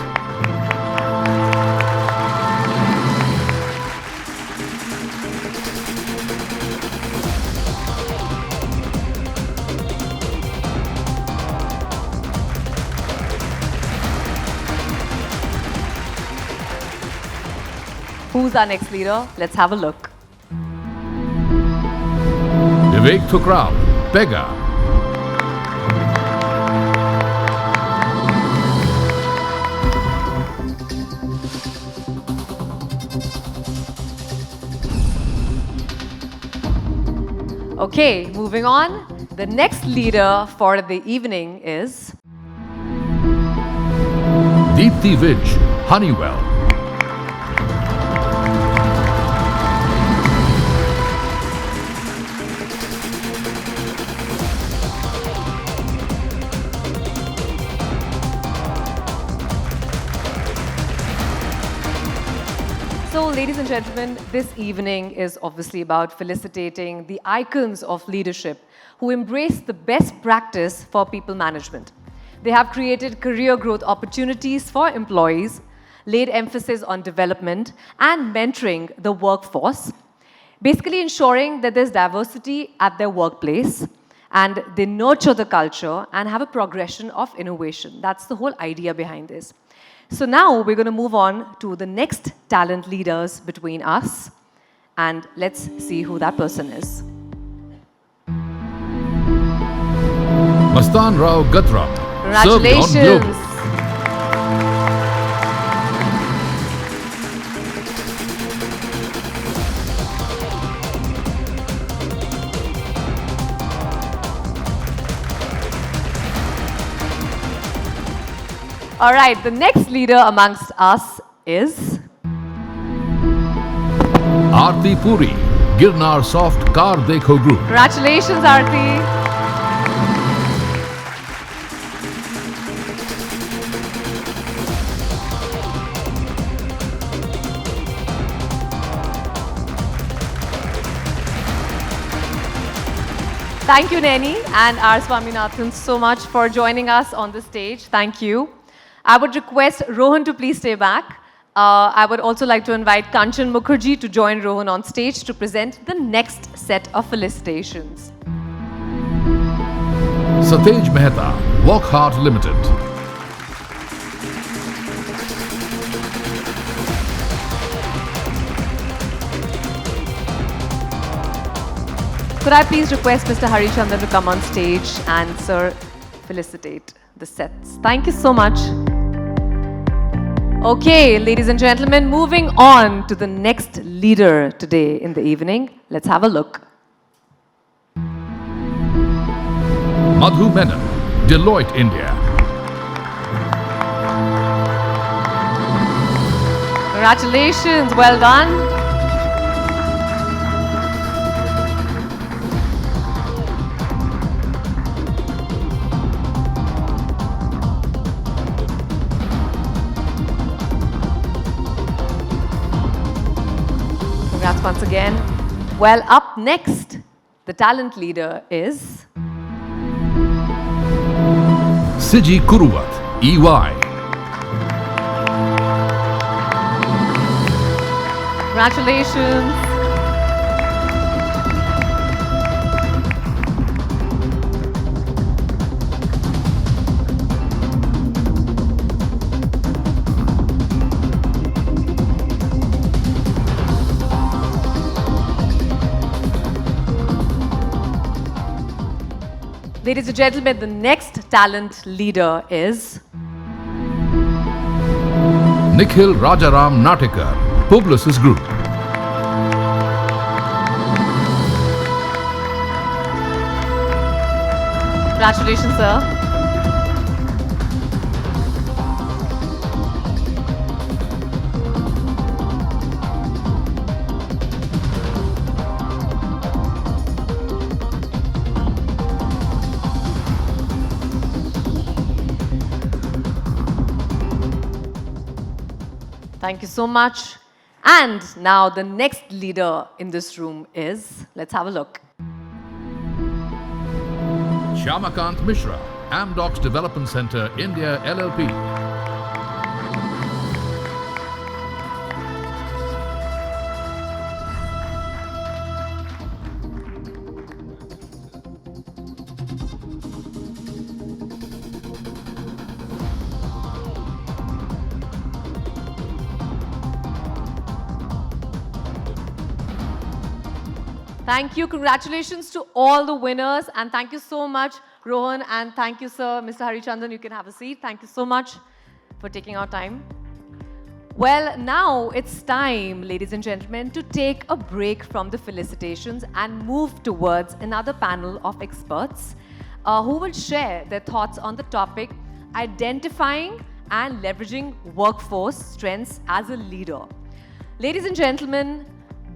Who's our next leader? Let's have a look. Vivek Thukral, Pega. Okay, moving on. The next leader for the evening is Deepthi Vij, Honeywell. So, ladies and gentlemen, this evening is obviously about felicitating the icons of leadership who embrace the best practice for people management. They have created career growth opportunities for employees, laid emphasis on development and mentoring the workforce, basically ensuring that there's diversity at their workplace, and they nurture the culture and have a progression of innovation. That's the whole idea behind this. So now we're going to move on to the next talent leaders between us, and let's see who that person is. Mastan Rao Gatram, Congratulations. Globe. All right, the next leader amongst us is Aarti Puri, Girnar Soft Car Dekho Group. Congratulations, Aarti. Thank you, Neni and R. Swaminathan, so much for joining us on the stage. Thank you. I would request Rohan to please stay back. I would also like to invite Kanchan Mukherjee to join Rohan on stage to present the next set of felicitations. Satej Mehta, Walkhart Limited. Could I please request Mr. Harichandran to come on stage and, sir, felicitate the sets. Thank you so much. Okay, ladies and gentlemen, moving on to the next leader today in the evening. Let's have a look. Madhu Menon, Deloitte India. Congratulations, well done. Congrats once again. Well, up next, the talent leader is Siji Kuruvat, EY. Congratulations. Ladies and gentlemen, the next talent leader is Nikhil Rajaram Natikar, Publicis Group. Congratulations, sir. Thank you so much. And now the next leader in this room is, let's have a look. Shyamakant Mishra, Amdocs Development Center, India LLP. Thank you. Congratulations to all the winners. And thank you so much, Rohan. And thank you, sir. Mr. Harichandran, you can have a seat. Thank you so much for taking our time. Well, now it's time, ladies and gentlemen, to take a break from the felicitations and move towards another panel of experts who will share their thoughts on the topic, identifying and leveraging workforce strengths as a leader. Ladies and gentlemen,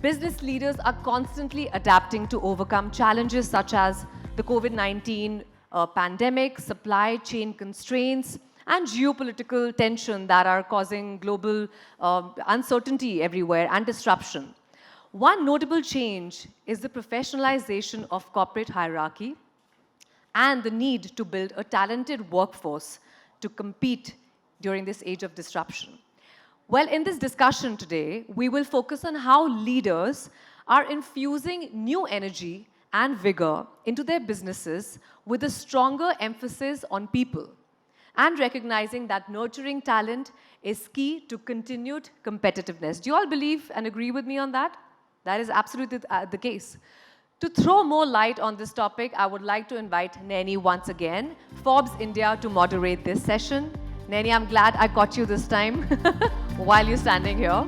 business leaders are constantly adapting to overcome challenges such as the COVID-19 pandemic, supply chain constraints, and geopolitical tension that are causing global uncertainty everywhere and disruption. One notable change is the professionalization of corporate hierarchy and the need to build a talented workforce to compete during this age of disruption. Well, in this discussion today, we will focus on how leaders are infusing new energy and vigor into their businesses with a stronger emphasis on people and recognizing that nurturing talent is key to continued competitiveness. Do you all believe and agree with me on that? That is absolutely the case. To throw more light on this topic, I would like to invite Neni once again, Forbes India, to moderate this session. Neni, I'm glad I caught you this time while you're standing here.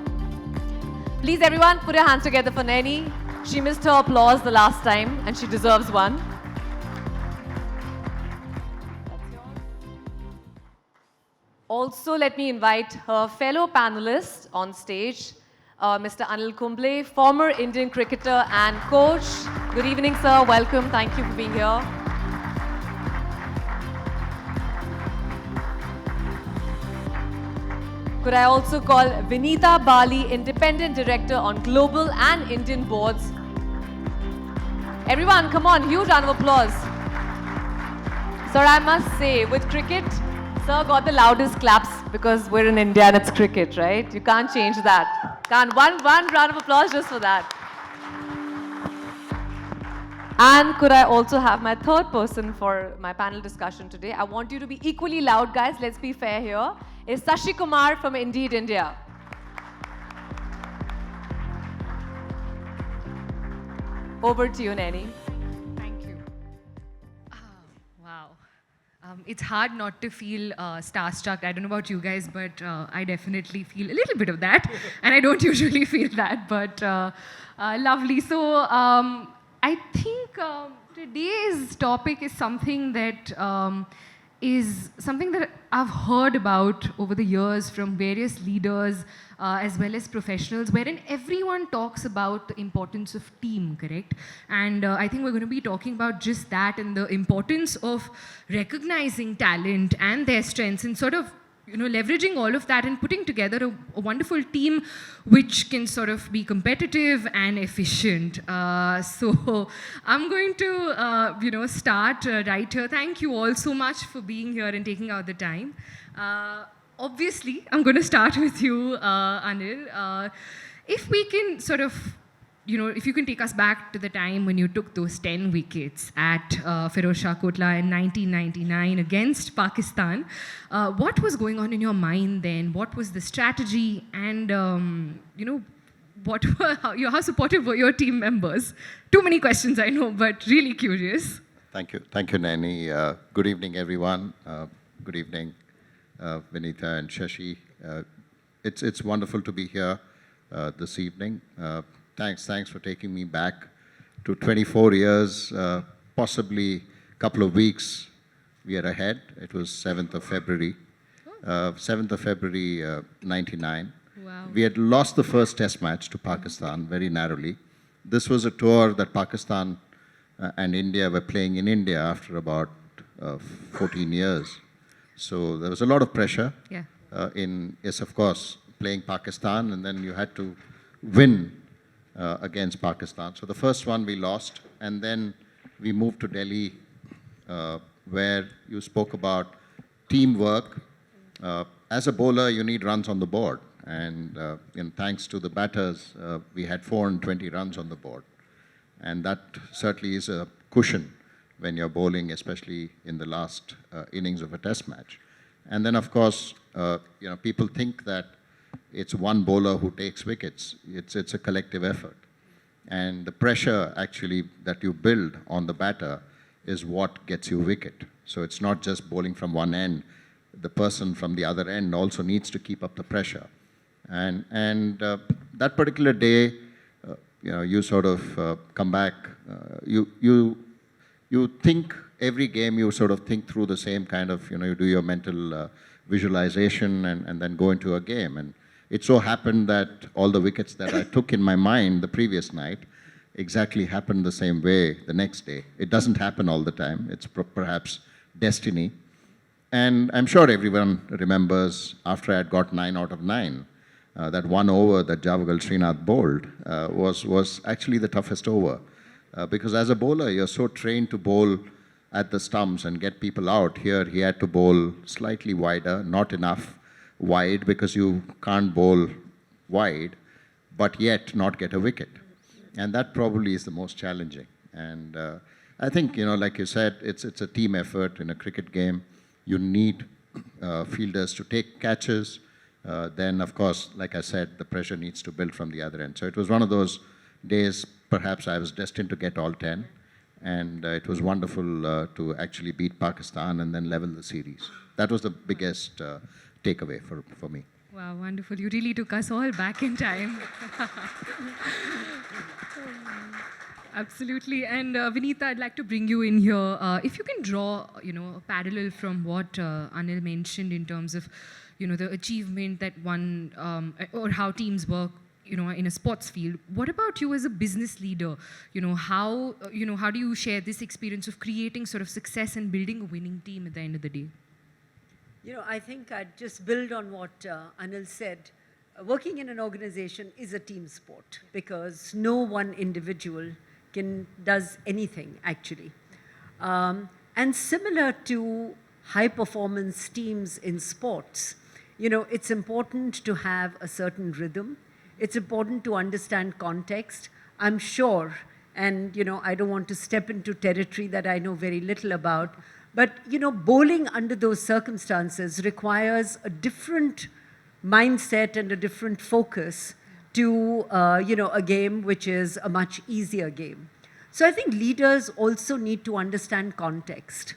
Please, everyone, put your hands together for Neni. She missed her applause the last time, and she deserves one. Also, let me invite her fellow panelists on stage, Mr. Anil Kumble, former Indian cricketer and coach. Good evening, sir. Welcome. Thank you for being here. Could I also call Vinita Bali, Independent Director on Global and Indian boards. Everyone, come on, huge round of applause. Sir, I must say, with cricket, sir got the loudest claps because we're in India and it's cricket, right? You can't change that. Can't. One round of applause just for that. And could I also have my third person for my panel discussion today? I want you to be equally loud, guys. Let's be fair here. Is Sashi Kumar from Indeed India. Over to you, Nani. Thank you. Wow. It's hard not to feel starstruck. I don't know about you guys, but I definitely feel a little bit of that. And I don't usually feel that, but lovely. So I think today's topic is something that I've heard about over the years from various leaders as well as professionals, wherein everyone talks about the importance of team, correct? And I think we're going to be talking about just that and the importance of recognizing talent and their strengths and sort of leveraging all of that and putting together a wonderful team which can sort of be competitive and efficient. So I'm going to, start right here. Thank you all so much for being here and taking out the time. Obviously, I'm going to start with you, Anil. If we can sort of if you can take us back to the time when you took those 10 wickets at Firozshah Kotla in 1999 against Pakistan, what was going on in your mind then? What was the strategy? And, how supportive were your team members? Too many questions, I know, but really curious. Thank you. Thank you, Nani. Good evening, everyone. Good evening, Vinita and Shashi. It's wonderful to be here this evening. Thanks for taking me back to 24 years, possibly a couple of weeks we are ahead. It was 7th of February, 99. Wow. We had lost the first test match to Pakistan very narrowly. This was a tour that Pakistan and India were playing in India after about 14 years. So there was a lot of pressure yes, of course, playing Pakistan, and then you had to win against Pakistan. So the first one we lost, and then we moved to Delhi, where you spoke about teamwork. As a bowler, you need runs on the board, and thanks to the batters, we had 420 runs on the board, and that certainly is a cushion when you're bowling, especially in the last innings of a test match. And then, of course, people think that it's one bowler who takes wickets. It's a collective effort. And the pressure, actually, that you build on the batter is what gets you wicket. So it's not just bowling from one end. The person from the other end also needs to keep up the pressure. And that particular day, you sort of come back. You think every game, you sort of think through the same kind of, you do your mental visualization and then go into a game. And it so happened that all the wickets that I took in my mind the previous night exactly happened the same way the next day. It doesn't happen all the time. It's perhaps destiny. And I'm sure everyone remembers after I had got 9 out of 9, that one over that Javagal Srinath bowled was actually the toughest over. Because as a bowler, you're so trained to bowl at the stumps and get people out. Here, he had to bowl slightly wider, not enough wide, because you can't bowl wide, but yet not get a wicket. And that probably is the most challenging. And I think, like you said, it's a team effort in a cricket game. You need fielders to take catches. Then, of course, like I said, the pressure needs to build from the other end. So it was one of those days, perhaps I was destined to get all 10. And it was wonderful to actually beat Pakistan and then level the series. That was the biggest takeaway for me. Wow, wonderful. You really took us all back in time. Absolutely. And Vinita, I'd like to bring you in here. If you can draw, a parallel from what Anil mentioned in terms of, the achievement that one, or how teams work, in a sports field. What about you as a business leader? How do you share this experience of creating sort of success and building a winning team at the end of the day? I think I'd just build on what Anil said. Working in an organization is a team sport because no one individual does anything, actually. And similar to high-performance teams in sports, it's important to have a certain rhythm. It's important to understand context. I'm sure, and I don't want to step into territory that I know very little about, but bowling under those circumstances requires a different mindset and a different focus to a game which is a much easier game. So I think leaders also need to understand context.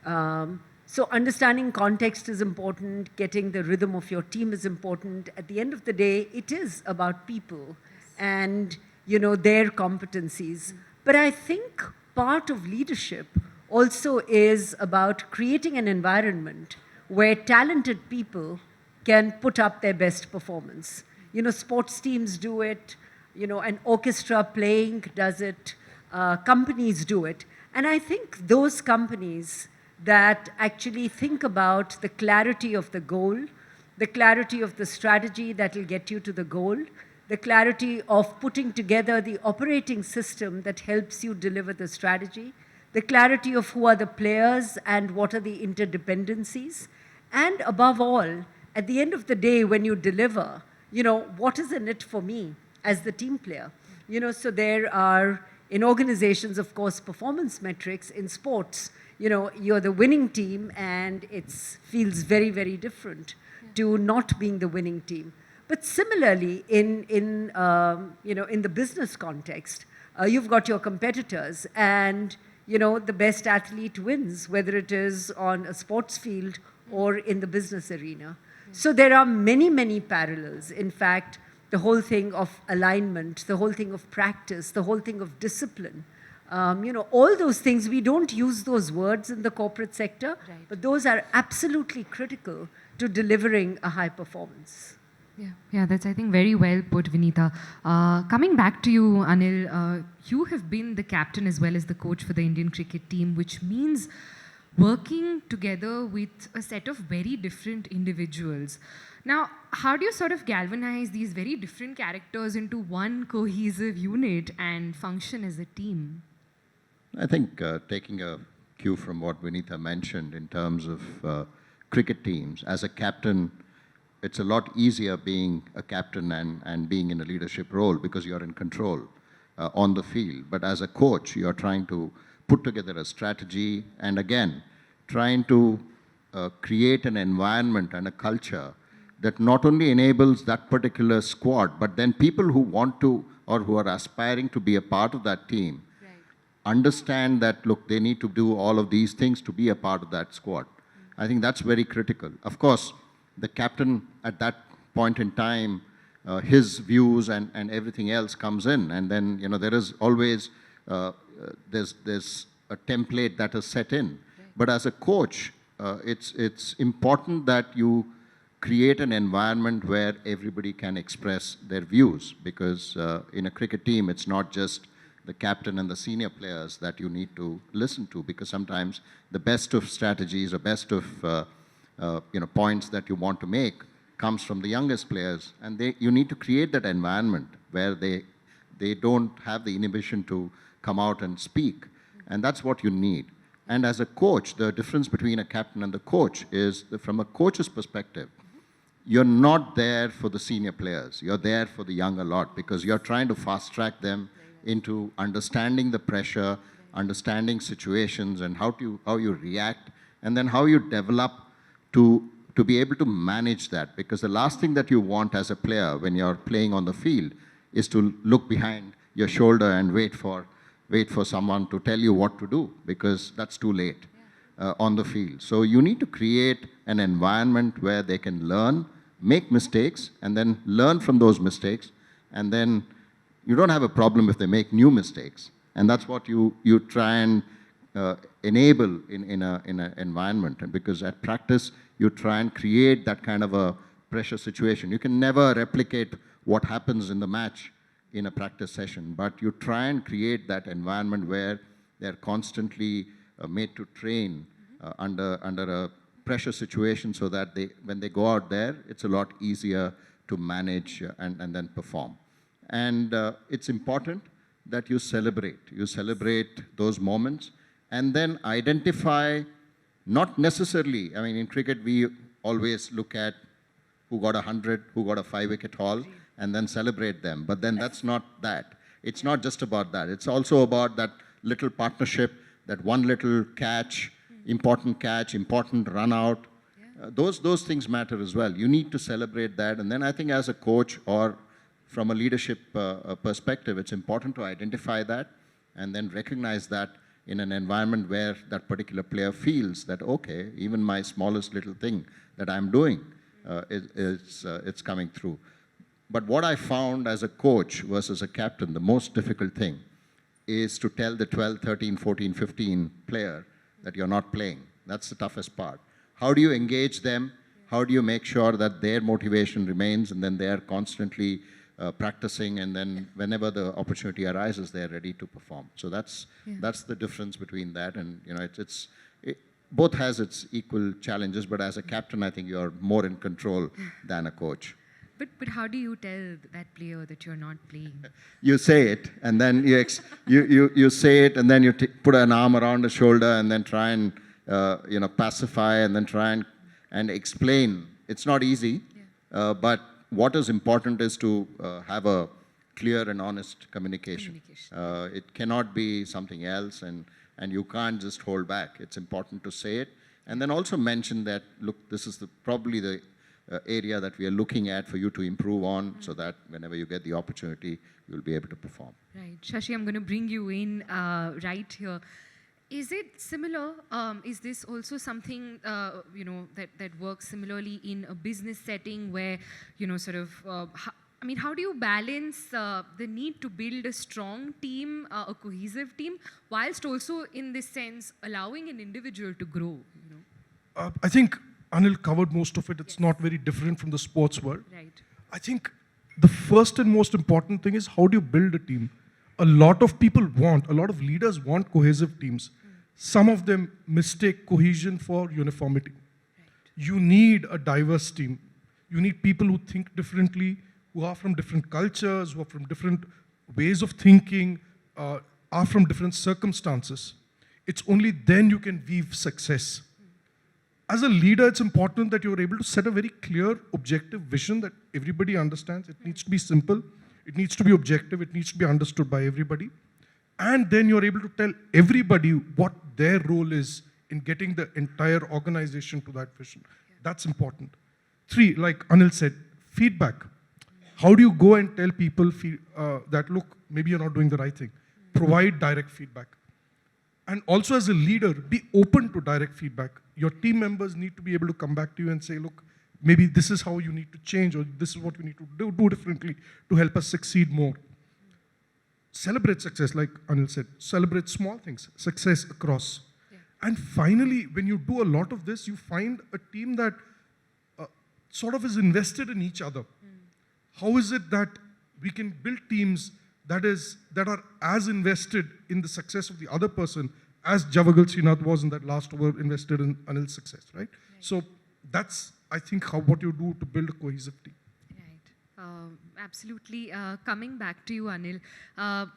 So understanding context is important, getting the rhythm of your team is important. At the end of the day, it is about people and their competencies. But I think part of leadership also is about creating an environment where talented people can put up their best performance. Sports teams do it, an orchestra playing does it, companies do it. And I think those companies that actually think about the clarity of the goal, the clarity of the strategy that will get you to the goal, the clarity of putting together the operating system that helps you deliver the strategy, the clarity of who are the players and what are the interdependencies, and above all, at the end of the day, when you deliver, what is in it for me as the team player? So there are, in organizations, of course, performance metrics. In sports, you're the winning team, and it feels very, very different to not being the winning team. But similarly, in the business context, you've got your competitors, and the best athlete wins, whether it is on a sports field or in the business arena. So there are many, many parallels. In fact, the whole thing of alignment, the whole thing of practice, the whole thing of discipline, all those things, we don't use those words in the corporate sector, but those are absolutely critical to delivering a high performance. Yeah, that's, I think, very well put, Vinita. Coming back to you, Anil, you have been the captain as well as the coach for the Indian cricket team, which means working together with a set of very different individuals. Now, how do you sort of galvanize these very different characters into one cohesive unit and function as a team? I think taking a cue from what Vinita mentioned in terms of cricket teams, as a captain, it's a lot easier being a captain and being in a leadership role because you're in control on the field. But as a coach, you're trying to put together a strategy and again, trying to create an environment and a culture that not only enables that particular squad, but then people who want to or who are aspiring to be a part of that team understand that, look, they need to do all of these things to be a part of that squad. I think that's very critical. Of course, the captain at that point in time, his views and everything else comes in, and then there is always there's a template that is set in. But as a coach, it's important that you create an environment where everybody can express their views, because in a cricket team, it's not just the captain and the senior players that you need to listen to, because sometimes the best of strategies or best of points that you want to make comes from the youngest players, and you need to create that environment where they don't have the inhibition to come out and speak, and that's what you need. And as a coach, the difference between a captain and the coach is that from a coach's perspective, you're not there for the senior players. You're there for the younger lot, because you're trying to fast track them into understanding the pressure, understanding situations and how you react, and then how you develop to be able to manage that. Because the last thing that you want as a player when you're playing on the field is to look behind your shoulder and wait for someone to tell you what to do, because that's too late on the field. So you need to create an environment where they can learn, make mistakes, and then learn from those mistakes, and then you don't have a problem if they make new mistakes. And that's what you try and enable in an environment. And because at practice, you try and create that kind of a pressure situation. You can never replicate what happens in the match in a practice session, but you try and create that environment where they're constantly made to train under a pressure situation, so that when they go out there, it's a lot easier to manage and then perform. And it's important that you celebrate those moments, and then identify, not necessarily, I mean, in cricket, we always look at who got 100, who got a 5-wicket haul, and then celebrate them. But then that's not that. It's not just about that. It's also about that little partnership, that one little catch, important run out. Those things matter as well. You need to celebrate that. And then I think as a coach or from a leadership perspective, it's important to identify that and then recognize that in an environment where that particular player feels that, okay, even my smallest little thing that I'm doing, it's coming through. But what I found as a coach versus a captain, the most difficult thing is to tell the 12, 13, 14, 15 player that you're not playing. That's the toughest part. How do you engage them? How do you make sure that their motivation remains, and then they're constantly practicing, and then whenever the opportunity arises, they're ready to perform. So that's the difference between that, and it both has its equal challenges, but as a captain, I think you're more in control than a coach. But how do you tell that player that you're not playing? You say it, and then you say it, and then you put an arm around the shoulder, and then try and pacify, and then try and explain. It's not easy, but what is important is to have a clear and honest communication. It cannot be something else, and you can't just hold back. It's important to say it, and then also mention that, look, this is probably the area that we are looking at for you to improve on, so that whenever you get the opportunity, you'll be able to perform. Right. Shashi, I'm going to bring you in right here. Is it similar? Is this also something, that works similarly in a business setting where, how do you balance the need to build a strong team, a cohesive team, whilst also, in this sense, allowing an individual to grow? I think Anil covered most of it. It's not very different from the sports world. Right. I think the first and most important thing is, how do you build a team? A lot of leaders want cohesive teams. Some of them mistake cohesion for uniformity. You need a diverse team. You need people who think differently, who are from different cultures, who are from different ways of thinking, are from different circumstances. It's only then you can weave success. As a leader, it's important that you're able to set a very clear, objective vision that everybody understands. It needs to be simple. It needs to be objective. It needs to be understood by everybody. And then you're able to tell everybody what their role is in getting the entire organization to that vision. That's important. 3, like Anil said, feedback. How do you go and tell people that, look, maybe you're not doing the right thing? Provide direct feedback. And also, as a leader, be open to direct feedback. Your team members need to be able to come back to you and say, look, maybe this is how you need to change, or this is what you need to do differently to help us succeed more. Celebrate success, like Anil said. Celebrate small things, success across. And finally, when you do a lot of this, you find a team that sort of is invested in each other. How is it that we can build teams that are as invested in the success of the other person as Javagal Srinath was in that last over, invested in Anil's success, right? So that's, I think, what you do to build a cohesive team. Absolutely. Coming back to you, Anil,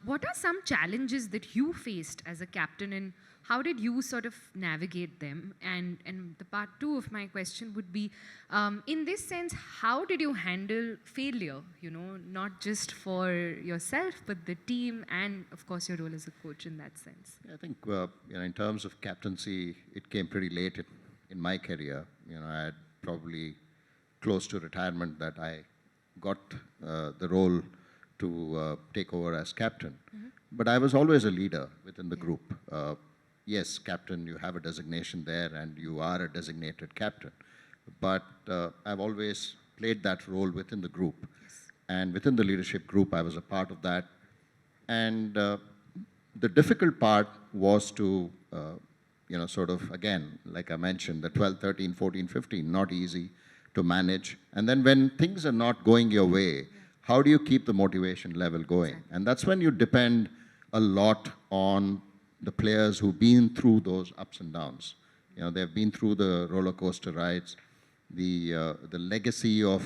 what are some challenges that you faced as a captain, and how did you sort of navigate them? And the part 2 of my question would be, in this sense, how did you handle failure? Not just for yourself, but the team, and of course your role as a coach in that sense. I think, in terms of captaincy, it came pretty late in my career. I had probably close to retirement that I got the role to take over as captain. But I was always a leader within the group. Yes, captain, you have a designation there, and you are a designated captain. But I've always played that role within the group. And within the leadership group, I was a part of that. And The difficult part was to, sort of, again, like I mentioned, the 12, 13, 14, 15, not easy to manage. And then when things are not going your way, how do you keep the motivation level going? And that's when you depend a lot on the players who've been through those ups and downs. They've been through the roller coaster rides, the legacy of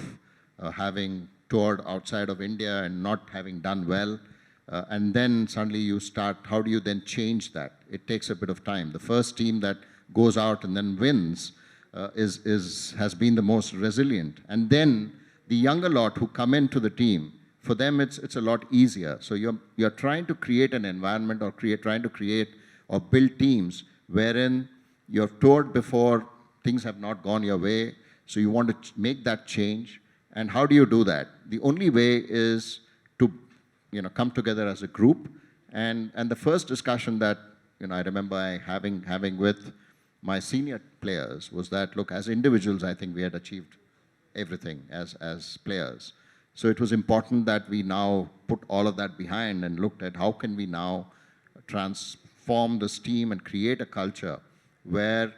having toured outside of India and not having done well. And then suddenly you start, how do you then change that? It takes a bit of time. The first team that goes out and then wins has been the most resilient. And then the younger lot who come into the team, for them it's a lot easier. So you're trying to create an environment or trying to create or build teams wherein you've toured before, things have not gone your way, so you want to make that change. And how do you do that? The only way is to come together as a group. And the first discussion that I remember having with my senior players was that, look, as individuals, I think we had achieved everything as players. So it was important that we now put all of that behind and looked at how can we now transform this team and create a culture where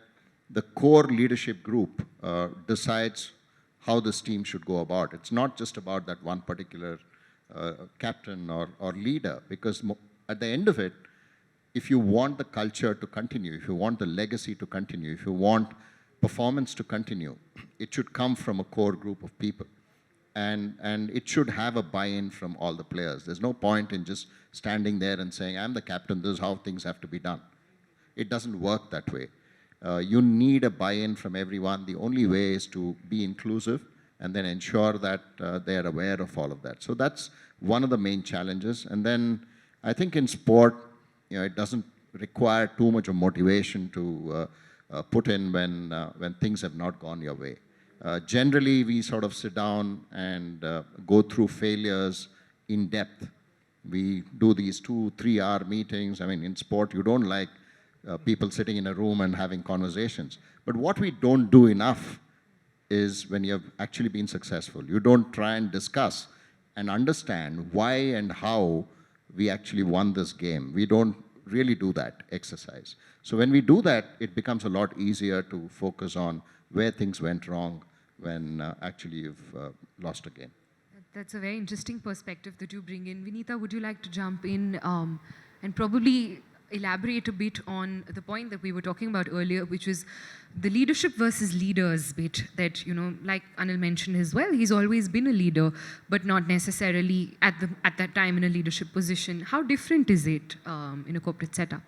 the core leadership group decides how this team should go about. It's not just about that one particular captain or leader, because at the end of it, if you want the culture to continue, if you want the legacy to continue, if you want performance to continue, it should come from a core group of people. And it should have a buy-in from all the players. There's no point in just standing there and saying, I'm the captain, this is how things have to be done. It doesn't work that way. You need a buy-in from everyone. The only way is to be inclusive and then ensure that they are aware of all of that. So that's one of the main challenges. And then I think in sport, it doesn't require too much of motivation to put in when things have not gone your way. Generally, we sort of sit down and go through failures in depth. We do these 2-3 hour meetings. I mean, in sport, you don't like people sitting in a room and having conversations. But what we don't do enough is when you have actually been successful. You don't try and discuss and understand why and how we actually won this game. We don't really do that exercise. So when we do that, it becomes a lot easier to focus on where things went wrong when actually you've lost a game. That's a very interesting perspective that you bring in. Vinita, would you like to jump in and probably elaborate a bit on the point that we were talking about earlier, which was the leadership versus leaders bit that, like Anil mentioned as well, he's always been a leader, but not necessarily at that time in a leadership position. How different is it in a corporate setup?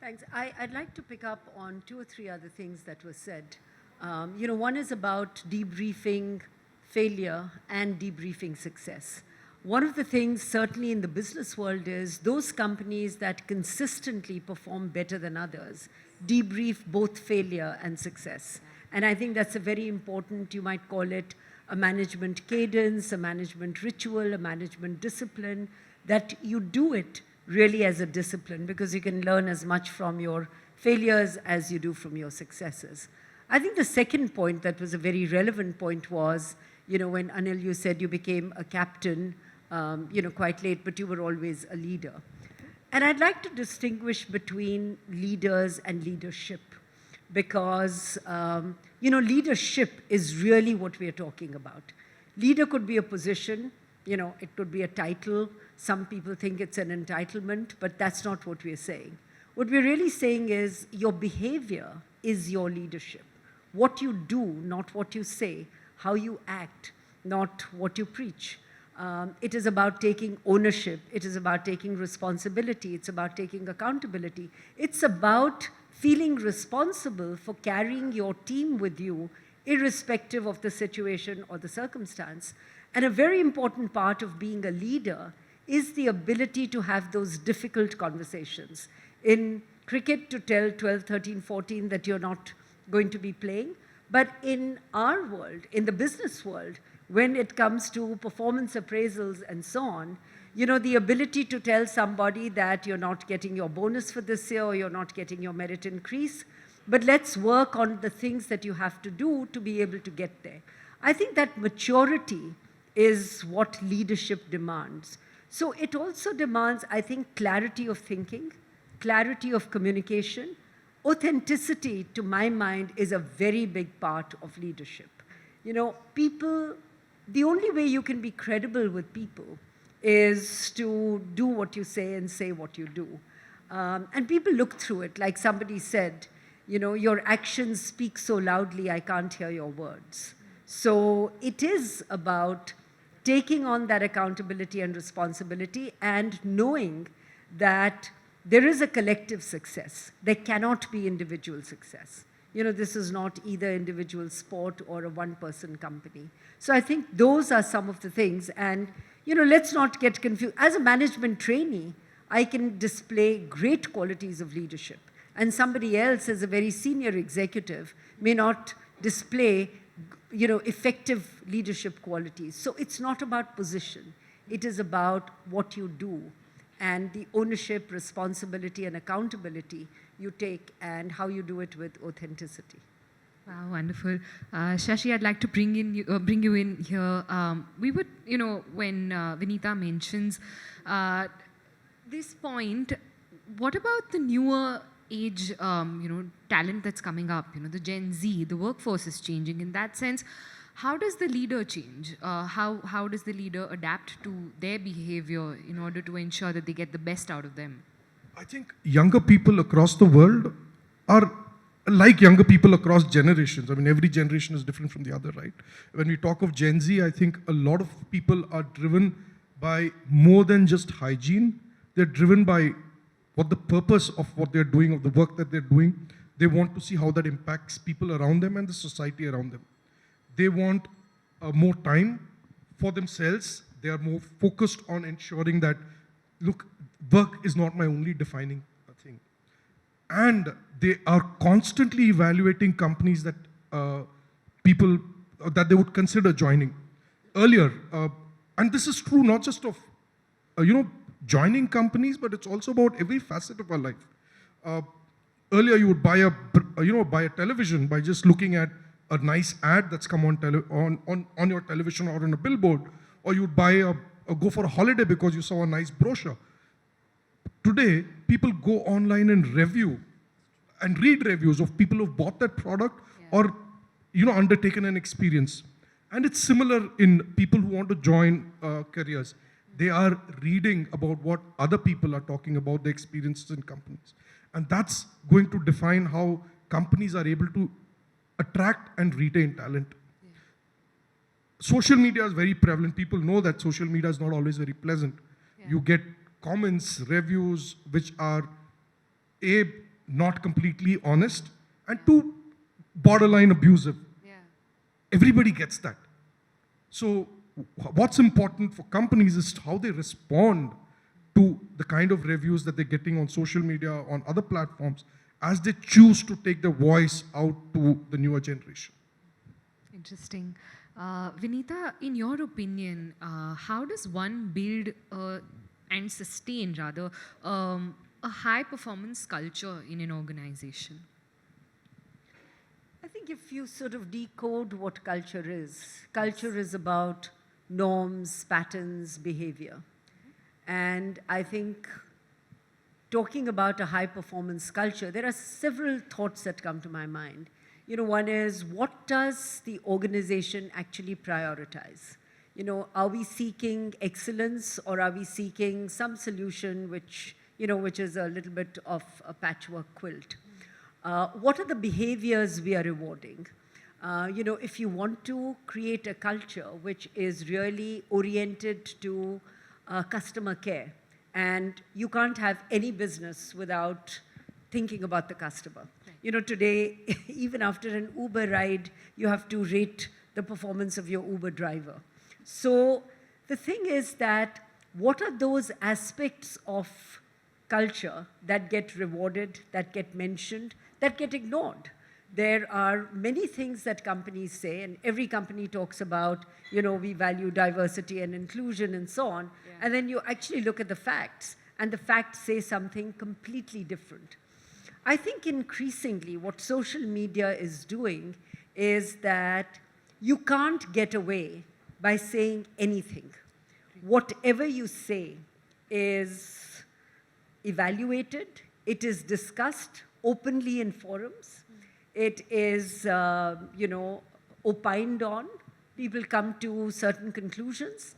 Thanks. I'd like to pick up on 2 or 3 other things that were said. One is about debriefing failure and debriefing success. One of the things certainly in the business world is those companies that consistently perform better than others debrief both failure and success. And I think that's a very important, you might call it a management cadence, a management ritual, a management discipline, that you do it really as a discipline because you can learn as much from your failures as you do from your successes. I think the second point that was a very relevant point was, when Anil, you said you became a captain, quite late, but you were always a leader. And I'd like to distinguish between leaders and leadership because, leadership is really what we are talking about. Leader could be a position, it could be a title. Some people think it's an entitlement, but that's not what we're saying. What we're really saying is your behavior is your leadership. What you do, not what you say, how you act, not what you preach. It is about taking ownership. It is about taking responsibility. It's about taking accountability. It's about feeling responsible for carrying your team with you, irrespective of the situation or the circumstance. And a very important part of being a leader is the ability to have those difficult conversations. In cricket, to tell 12, 13, 14 that you're not going to be playing. But in our world, in the business world, when it comes to performance appraisals and so on, the ability to tell somebody that you're not getting your bonus for this year or you're not getting your merit increase, but let's work on the things that you have to do to be able to get there. I think that maturity is what leadership demands. So it also demands, I think, clarity of thinking, clarity of communication. Authenticity, to my mind, is a very big part of leadership. People, the only way you can be credible with people is to do what you say and say what you do. And people look through it, like somebody said, your actions speak so loudly, I can't hear your words. So it is about taking on that accountability and responsibility and knowing that there is a collective success. There cannot be individual success. This is not either individual sport or a one-person company. So I think those are some of the things. And, let's not get confused. As a management trainee, I can display great qualities of leadership. And somebody else, as a very senior executive, may not display, effective leadership qualities. So it's not about position. It is about what you do and the ownership, responsibility, and accountability you take and how you do it with authenticity. Wow, wonderful. Shashi, I'd like to bring you in here. We would, when Vinita mentions this point, what about the newer age, talent that's coming up, the Gen Z, the workforce is changing. In that sense, how does the leader change? How does the leader adapt to their behavior in order to ensure that they get the best out of them? I think younger people across the world are like younger people across generations. I mean, every generation is different from the other, right? When we talk of Gen Z, I think a lot of people are driven by more than just hygiene. They're driven by what the purpose of what they're doing, of the work that they're doing. They want to see how that impacts people around them and the society around them. They want more time for themselves. They are more focused on ensuring that, look, work is not my only defining thing. And they are constantly evaluating companies that people, that they would consider joining. Earlier, and this is true not just of, joining companies, but it's also about every facet of our life. Earlier, you would buy a television by just looking at a nice ad that's come on your television or on a billboard, or you'd go for a holiday because you saw a nice brochure. Today, people go online and review and read reviews of people who've bought that product or undertaken an experience. And it's similar in people who want to join careers. They are reading about what other people are talking about, the experiences in companies. And that's going to define how companies are able to attract and retain talent. Yeah. Social media is very prevalent. People know that social media is not always very pleasant. Yeah. You get comments, reviews, which are A, not completely honest, and 2, borderline abusive. Yeah. Everybody gets that. So what's important for companies is how they respond to the kind of reviews that they're getting on social media, on other platforms, as they choose to take their voice out to the newer generation. Interesting. Vinita, in your opinion, how does one build and sustain, rather, a high-performance culture in an organization? I think if you sort of decode what culture is about norms, patterns, behavior. And I think talking about a high-performance culture, there are several thoughts that come to my mind. One is, what does the organization actually prioritize? Are we seeking excellence, or are we seeking some solution which is a little bit of a patchwork quilt? What are the behaviors we are rewarding? If you want to create a culture which is really oriented to customer care, and you can't have any business without thinking about the customer. Right. Today, even after an Uber ride, you have to rate the performance of your Uber driver. So the thing is that, what are those aspects of culture that get rewarded, that get mentioned, that get ignored? There are many things that companies say, and every company talks about, we value diversity and inclusion and so on. Yeah. And then you actually look at the facts, and the facts say something completely different. I think increasingly what social media is doing is that you can't get away by saying anything. whatever you say is evaluated, it is discussed openly in forums, it is, opined on, people come to certain conclusions,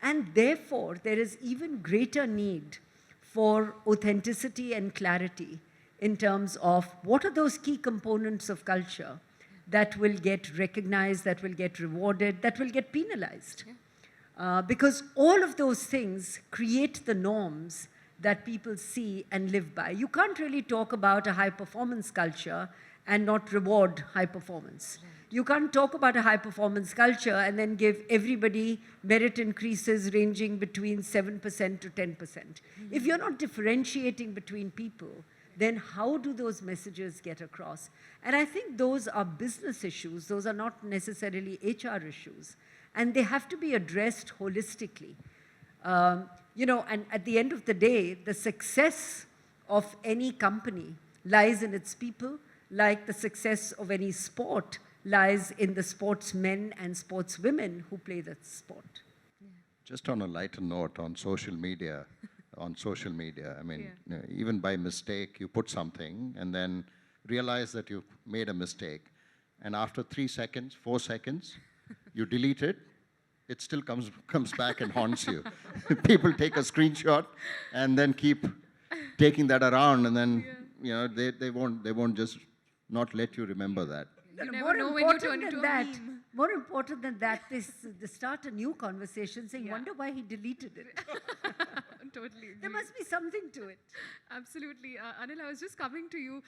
and therefore there is even greater need for authenticity and clarity in terms of what are those key components of culture that will get recognized, that will get rewarded, that will get penalized. Because all of those things create the norms that people see and live by. You can't really talk about a high-performance culture and not reward high performance. You can't talk about a high-performance culture and then give everybody merit increases ranging between 7% to 10%. If you're not differentiating between people, then how do those messages get across? And I think those are business issues. Those are not necessarily HR issues. And they have to be addressed holistically. And at the end of the day, the success of any company lies in its people, like the success of any sport lies in the sportsmen and sportswomen who play that sport. Just on a lighter note, on social media, I mean, even by mistake, you put something and then realize that you made a mistake. And after 3 seconds, 4 seconds, you delete it, it still comes back and haunts you. People take a screenshot and then keep taking that around, and then they won't just not let you remember that. You never know when you turn into a meme. More important than that, they start a new conversation saying, wonder why he deleted it. Totally. There must be something to it. Absolutely. Anil, I was just coming to you,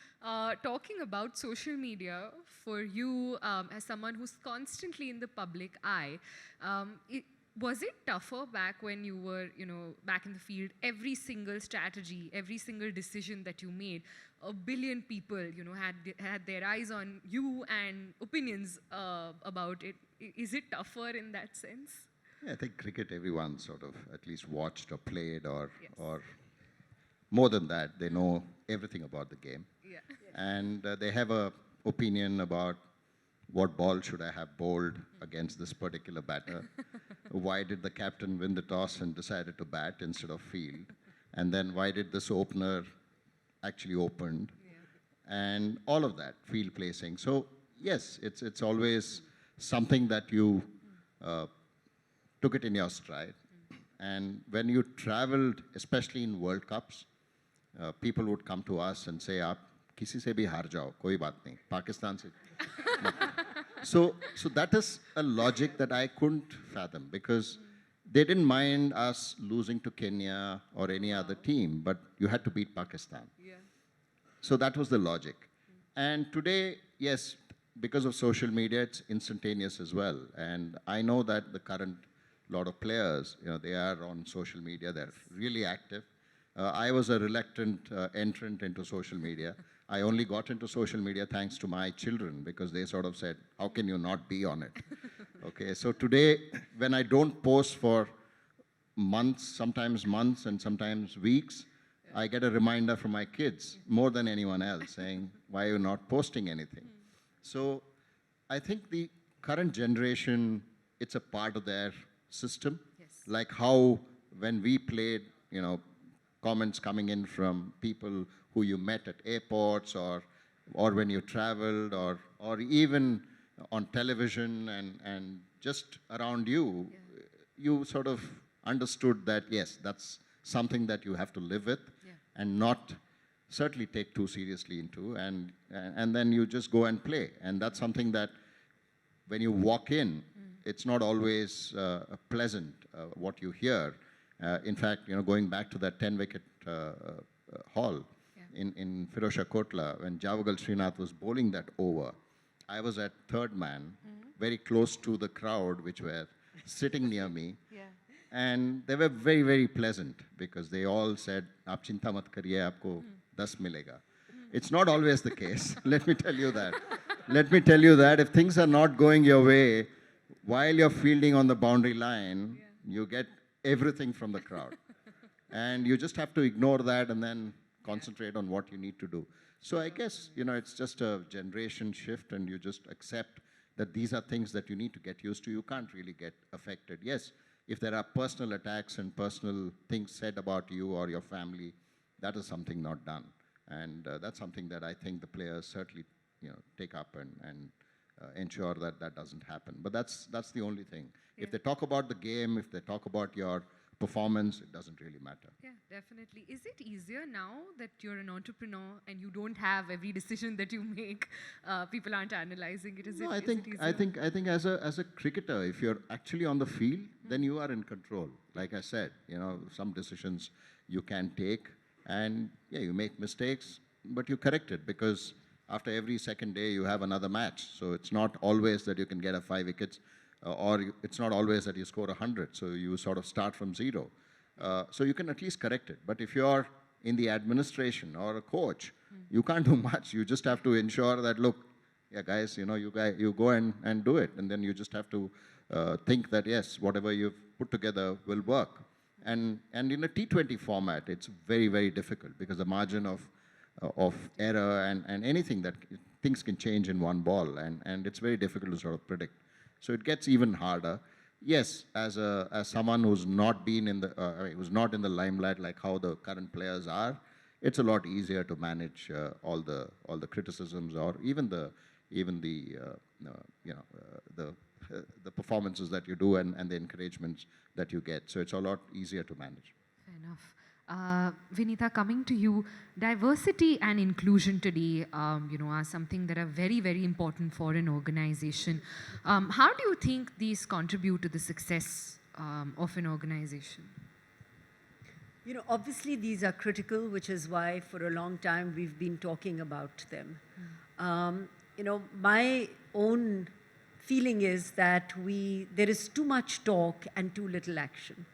talking about social media for you as someone who's constantly in the public eye. Was it tougher back when you were, back in the field? Every single strategy, every single decision that you made, a billion people, had their eyes on you and opinions about it. Is it tougher in that sense? Yeah, I think cricket, everyone sort of at least watched or played or more than that, they know everything about the game. Yeah. And they have a opinion about what ball should I have bowled against this particular batter. Why did the captain win the toss and decided to bat instead of field? And then why did this opener actually opened? And all of that, field placing. So yes, it's always something that you took it in your stride. And when you traveled, especially in World Cups, people would come to us and say, "Aap kisi se bhi haar jao, koi baat nahi. Pakistan se." So that is a logic that I couldn't fathom, because they didn't mind us losing to Kenya or any other team, but you had to beat Pakistan. Yeah. So that was the logic. And today, yes, because of social media, it's instantaneous as well. And I know that the current lot of players, they are on social media, they're really active. I was a reluctant entrant into social media. I only got into social media thanks to my children, because they sort of said, how can you not be on it? Okay, so today, when I don't post for months and sometimes weeks, I get a reminder from my kids, more than anyone else, saying, why are you not posting anything? So I think the current generation, it's a part of their system. Yes. Like how when we played, comments coming in from people who you met at airports or when you traveled or even on television and just around you, you sort of understood that, yes, that's something that you have to live with and not certainly take too seriously into, and then you just go and play. And that's something that when you walk in, it's not always pleasant what you hear. In fact, going back to that 10-wicket haul in Firozshah Kotla, when Javagal Srinath was bowling that over, I was at third man, very close to the crowd which were sitting near me. And they were very, very pleasant, because they all said, "Aap chinta mat kariye, aapko 10 milega." It's not always the case. Let me tell you that. Let me tell you that if things are not going your way, while you're fielding on the boundary line, you get everything from the crowd. And you just have to ignore that and then concentrate on what you need to do. So I guess, it's just a generation shift, and you just accept that these are things that you need to get used to. You can't really get affected. Yes, if there are personal attacks and personal things said about you or your family, that is something not done. And that's something that I think the players certainly, take up and ensure that that doesn't happen. But that's the only thing. Yeah. If they talk about the game, if they talk about your performance, it doesn't really matter. Yeah, definitely. Is it easier now that you're an entrepreneur and you don't have every decision that you make? People aren't analyzing it. No, I think as a cricketer, if you're actually on the field, then you are in control. Like I said, some decisions you can take, and yeah, you make mistakes, but you correct it, because after every second day you have another match. So it's not always that you can get 5 wickets. It's not always that you score 100, so you sort of start from 0. So you can at least correct it. But if you're in the administration or a coach, you can't do much. You just have to ensure that, look, yeah, guys, you go and do it. And then you just have to think that, yes, whatever you've put together will work. And in a T20 format, it's very, very difficult, because the margin of error and anything that things can change in one ball, and it's very difficult to sort of predict. So it gets even harder. Yes, as someone who's not been in who's not in the limelight like how the current players are, it's a lot easier to manage all the criticisms, or even the performances that you do and the encouragements that you get. So it's a lot easier to manage. Fair enough. Vinita, coming to you, diversity and inclusion today, are something that are very, very important for an organization. How do you think these contribute to the success of an organization? Obviously these are critical, which is why for a long time we've been talking about them. My own feeling is that there is too much talk and too little action.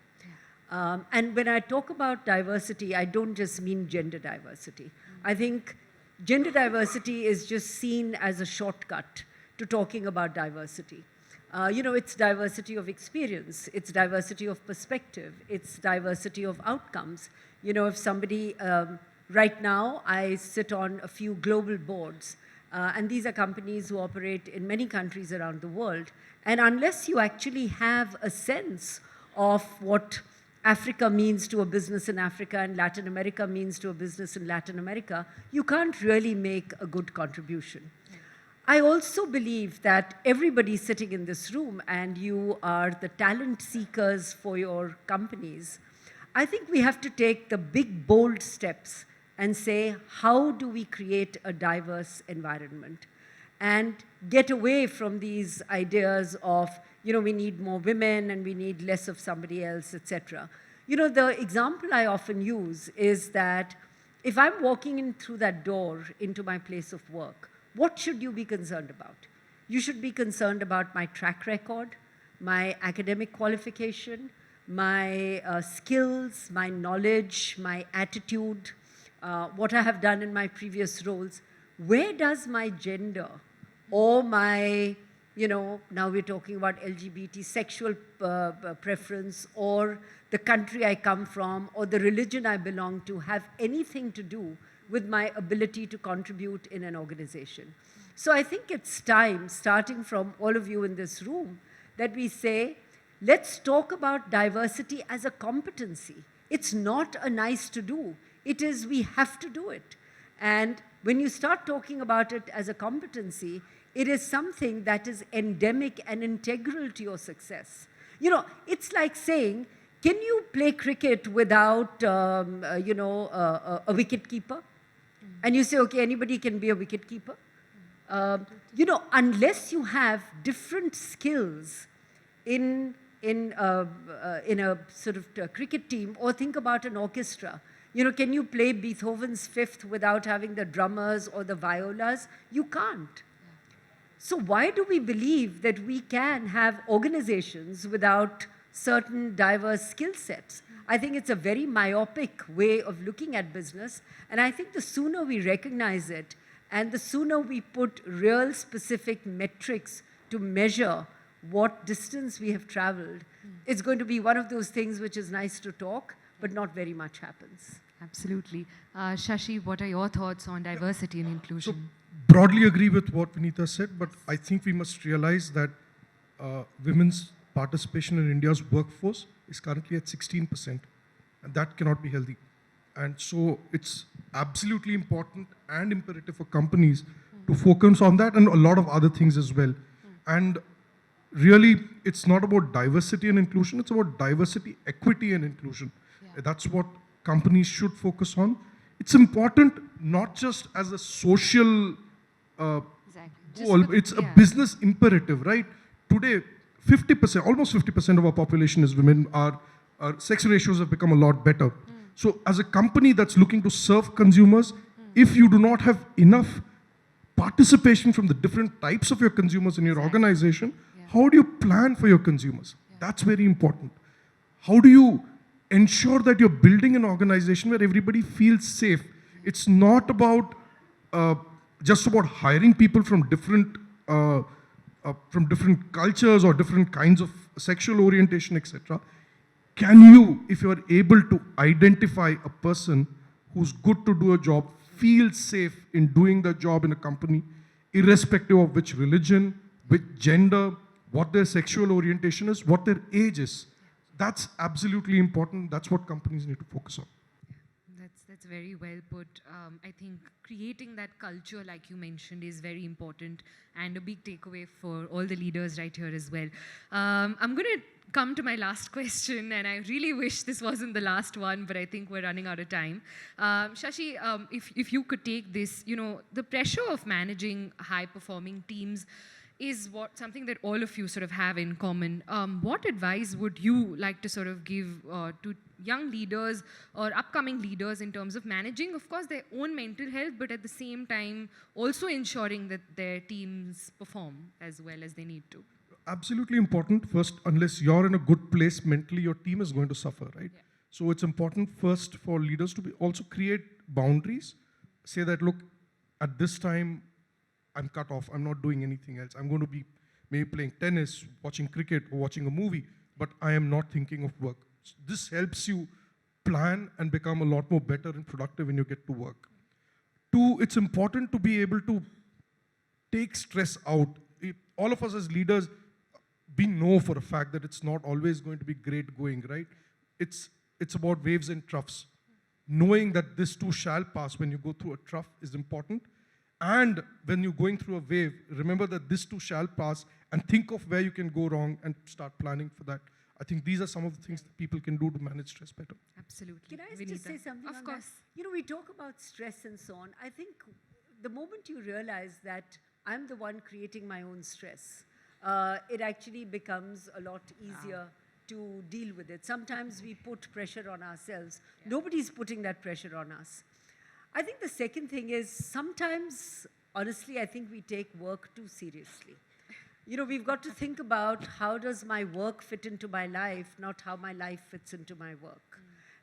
And when I talk about diversity, I don't just mean gender diversity. I think gender diversity is just seen as a shortcut to talking about diversity. It's diversity of experience, it's diversity of perspective, it's diversity of outcomes. If somebody, right now, I sit on a few global boards, and these are companies who operate in many countries around the world. And unless you actually have a sense of what Africa means to a business in Africa and Latin America means to a business in Latin America, you can't really make a good contribution. I also believe that everybody sitting in this room, and you are the talent seekers for your companies, I think we have to take the big, bold steps and say, how do we create a diverse environment? And get away from these ideas of, we need more women and we need less of somebody else, etc. The example I often use is that if I'm walking in through that door into my place of work, what should you be concerned about? You should be concerned about my track record, my academic qualification, my skills, my knowledge, my attitude, what I have done in my previous roles. Where does my gender or my, now we're talking about LGBT sexual preference, or the country I come from, or the religion I belong to, have anything to do with my ability to contribute in an organization? So I think it's time, starting from all of you in this room, that we say, let's talk about diversity as a competency. It's not a nice to do. It is, we have to do it. And when you start talking about it as a competency, it is something that is endemic and integral to your success. It's like saying, can you play cricket without, a wicket keeper? And you say, okay, anybody can be a wicket keeper. Unless you have different skills in a sort of cricket team, or think about an orchestra. Can you play Beethoven's Fifth without having the drummers or the violas? You can't. So why do we believe that we can have organizations without certain diverse skill sets? I think it's a very myopic way of looking at business, and I think the sooner we recognize it, and the sooner we put real specific metrics to measure what distance we have traveled, it's going to be one of those things which is nice to talk, but not very much happens. Absolutely. Shashi, what are your thoughts on diversity and inclusion? So, broadly agree with what Vinita said, but I think we must realize that women's participation in India's workforce is currently at 16%, and that cannot be healthy. And so it's absolutely important and imperative for companies to focus on that and a lot of other things as well. And really, it's not about diversity and inclusion, it's about diversity, equity, and inclusion. That's what companies should focus on. It's important not just as a social goal, it's a business imperative, right? Today, 50%, almost 50% of our population is women. Our sex ratios have become a lot better. So as a company that's looking to serve consumers, if you do not have enough participation from the different types of your consumers in your organization, how do you plan for your consumers? That's very important. How do you ensure that you're building an organization where everybody feels safe? It's not about just about hiring people from different cultures or different kinds of sexual orientation, etc. Can you, if you are able to identify a person who's good to do a job, feel safe in doing the job in a company, irrespective of which religion, which gender, what their sexual orientation is, what their age is? That's absolutely important. That's what companies need to focus on. That's very well put. I think creating that culture, like you mentioned, is very important and a big takeaway for all the leaders right here as well. I'm going to come to my last question, and I really wish this wasn't the last one, but I think we're running out of time. Shashi, if you could take this, the pressure of managing high-performing teams is something that all of you sort of have in common. What advice would you like to sort of give to young leaders or upcoming leaders in terms of managing, of course, their own mental health, but at the same time also ensuring that their teams perform as well as they need to? Absolutely important. First, unless you're in a good place mentally, your team is going to suffer, right? Yeah. So it's important first for leaders to also create boundaries. Say that, look, at this time, I'm cut off. I'm not doing anything else. I'm going to be maybe playing tennis, watching cricket, or watching a movie, but I am not thinking of work. This helps you plan and become a lot more better and productive when you get to work. Two, it's important to be able to take stress out. All of us as leaders, we know for a fact that it's not always going to be great going, right? It's about waves and troughs. Knowing that this too shall pass when you go through a trough is important. And when you're going through a wave, remember that this too shall pass and think of where you can go wrong and start planning for that. I think these are some of the things that people can do to manage stress better. Can Absolutely. I just say something Of on course. that? We talk about stress and so on. I think the moment you realize that I'm the one creating my own stress, it actually becomes a lot easier to deal with it. Sometimes we put pressure on ourselves. Nobody's putting that pressure on us. I think the second thing is sometimes, honestly, I think we take work too seriously. We've got to think about how does my work fit into my life, not how my life fits into my work.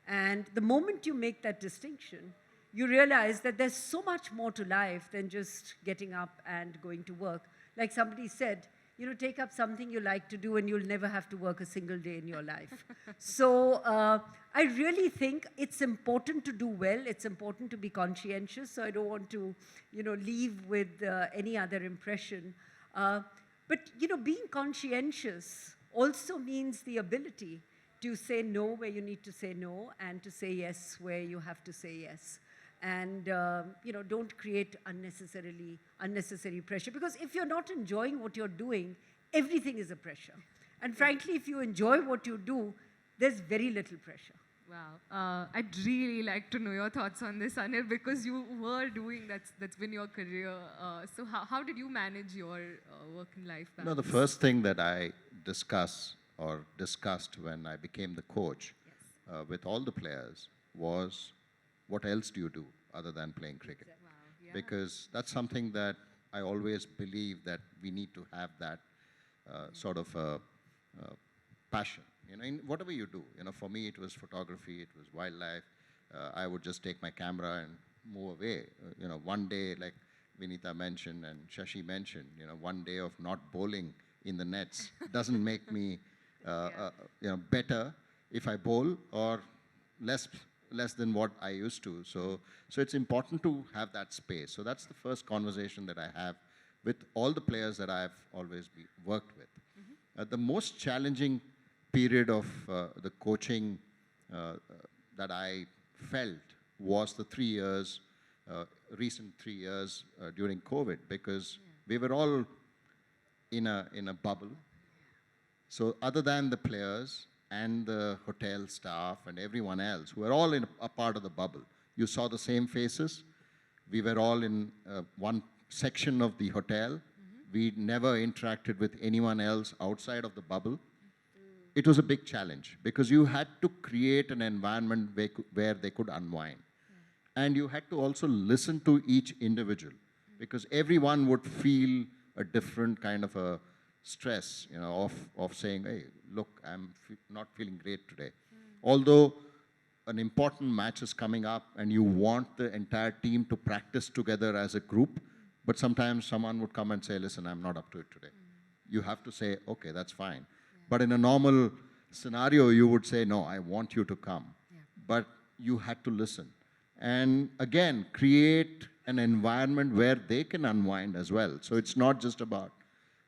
And the moment you make that distinction, you realize that there's so much more to life than just getting up and going to work. Like somebody said, take up something you like to do and you'll never have to work a single day in your life. So I really think it's important to do well. It's important to be conscientious. So I don't want to, leave with any other impression. But, being conscientious also means the ability to say no where you need to say no and to say yes where you have to say yes. And, don't create unnecessary pressure. Because if you're not enjoying what you're doing, everything is a pressure. And frankly, if you enjoy what you do, there's very little pressure. Wow. I'd really like to know your thoughts on this, Anil, because you were doing that's been your career. So how did you manage your work and life balance? The first thing that I discussed when I became the coach with all the players was, what else do you do other than playing cricket? Wow, yeah. Because that's something that I always believe that we need to have that sort of passion. In whatever you do. For me, it was photography, it was wildlife. I would just take my camera and move away. One day, like Vinita mentioned and Shashi mentioned, one day of not bowling in the nets doesn't make me, better if I bowl or less than what I used to. So it's important to have that space. So that's the first conversation that I have with all the players that I've always worked with. The most challenging period of the coaching that I felt was the 3 years, recent 3 years during COVID, because we were all in a bubble. So other than the players and the hotel staff and everyone else, who were all in a part of the bubble, you saw the same faces. We were all in one section of the hotel. We never interacted with anyone else outside of the bubble. It was a big challenge because you had to create an environment where they could unwind. And you had to also listen to each individual because everyone would feel a different kind of a stress, you know, of saying, hey, look, I'm not feeling great today. Although an important match is coming up and you want the entire team to practice together as a group, but sometimes someone would come and say, listen, I'm not up to it today. You have to say, okay, that's fine. But in a normal scenario, you would say, no, I want you to come. But you had to listen. And again, create an environment where they can unwind as well. So it's not just about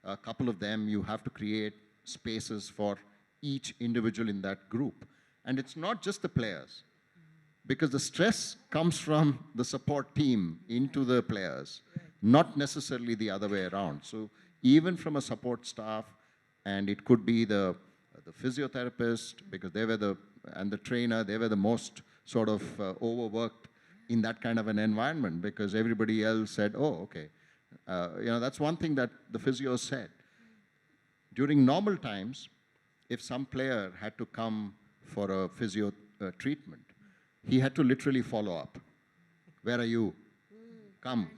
a couple of them. You have to create spaces for each individual in that group. And it's not just the players, because the stress comes from the support team into the players, not necessarily the other way around. So even from a support staff, and it could be the physiotherapist, because they were and the trainer, they were the most sort of overworked in that kind of an environment, because everybody else said, oh, okay. You know, that's one thing that the physio said. During normal times, if some player had to come for a physio treatment, he had to literally follow up. Where are you? Come.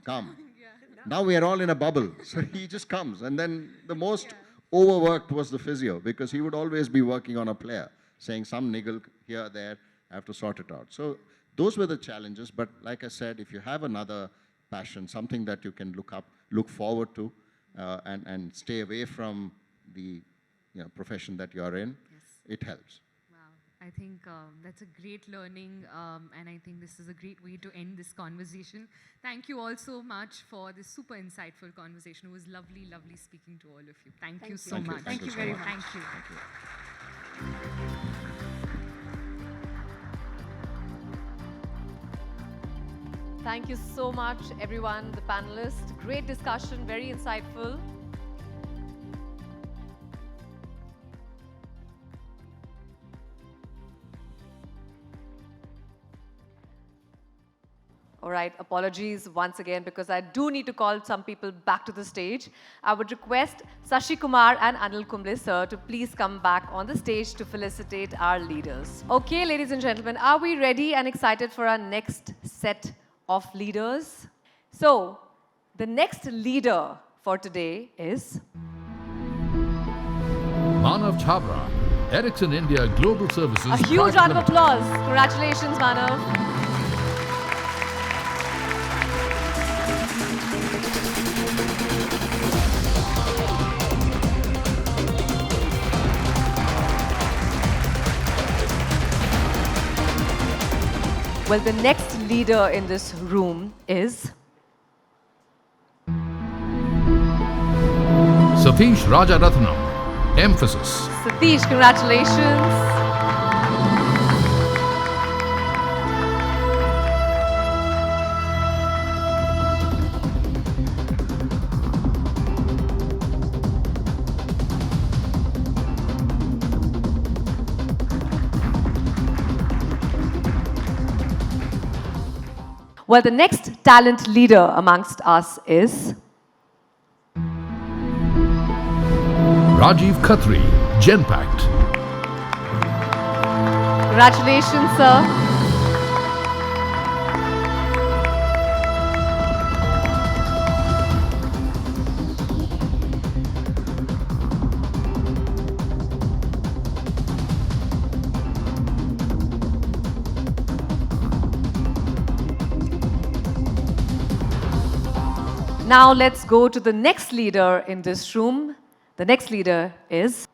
Now we are all in a bubble, so he just comes. And then the most overworked was the physio, because he would always be working on a player, saying some niggle here, there, I have to sort it out. So those were the challenges, but like I said, if you have another passion, something that you can look forward to, and stay away from the profession that you're in, it helps. I think that's a great learning, and I think this is a great way to end this conversation. Thank you all so much for this super insightful conversation. It was lovely, lovely speaking to all of you. Thank you so much. Thank you very much. Thank you. Thank you so much, everyone, the panelists. Great discussion, very insightful. All right, apologies once again, because I do need to call some people back to the stage. I would request Sashi Kumar and Anil Kumble, sir, to please come back on the stage to felicitate our leaders. Okay, ladies and gentlemen, are we ready and excited for our next set of leaders? So, the next leader for today is Manav Chabra, Ericsson India Global Services. a huge round of applause. Congratulations, Manav. Well, the next leader in this room is Satish Rajaratnam, Emphasis. Satish. Congratulations. Well, the next talent leader amongst us is Rajiv Khatri, Genpact. Congratulations, sir. Now let's go to the next leader in this room. The next leader is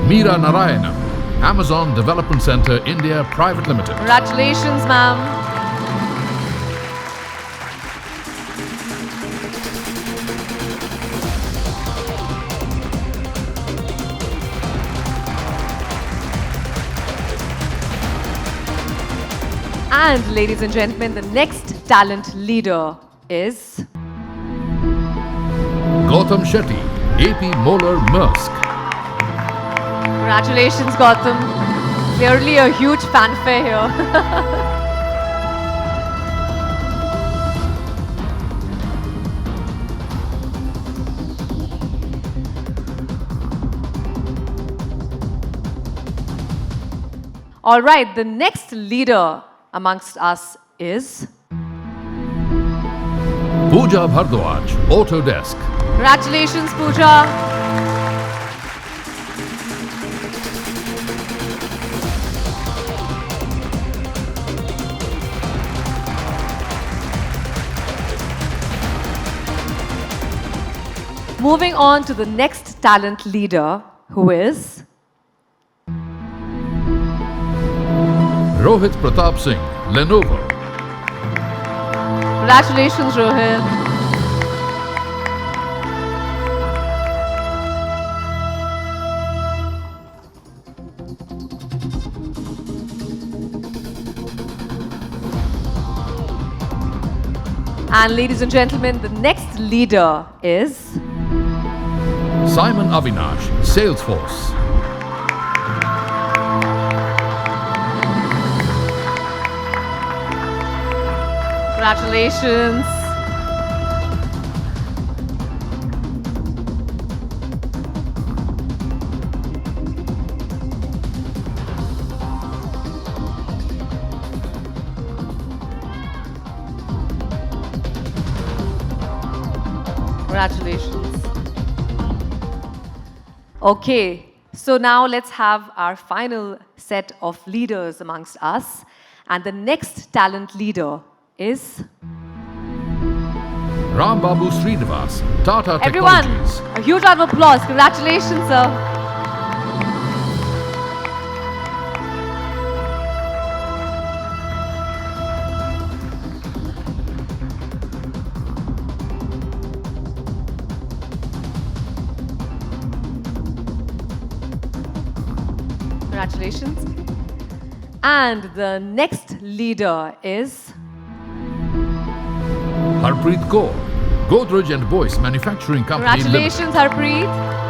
Meera Narayanam, Amazon Development Center India Private Limited. Congratulations, ma'am. And ladies and gentlemen, the next talent leader is Gautam Shetty, AP Moller Maersk. Congratulations, Gautam. Clearly a huge fanfare here. All right, the next leader amongst us is Pooja Bhardwaj, Autodesk. Congratulations, Pooja. Moving on to the next talent leader, who is Rohit Pratap Singh, Lenovo. Congratulations, Rohit. And ladies and gentlemen, the next leader is Simon Avinash, Salesforce. Congratulations. Congratulations. Okay, so now let's have our final set of leaders amongst us. And the next talent leader is Rambabu Srinivas, Tata everyone. Technologies. A huge round of applause. Congratulations, sir. Congratulations. And the next leader is Harpreet Kaur, Godrej and Boyce Manufacturing Company Congratulations, Limited. Harpreet.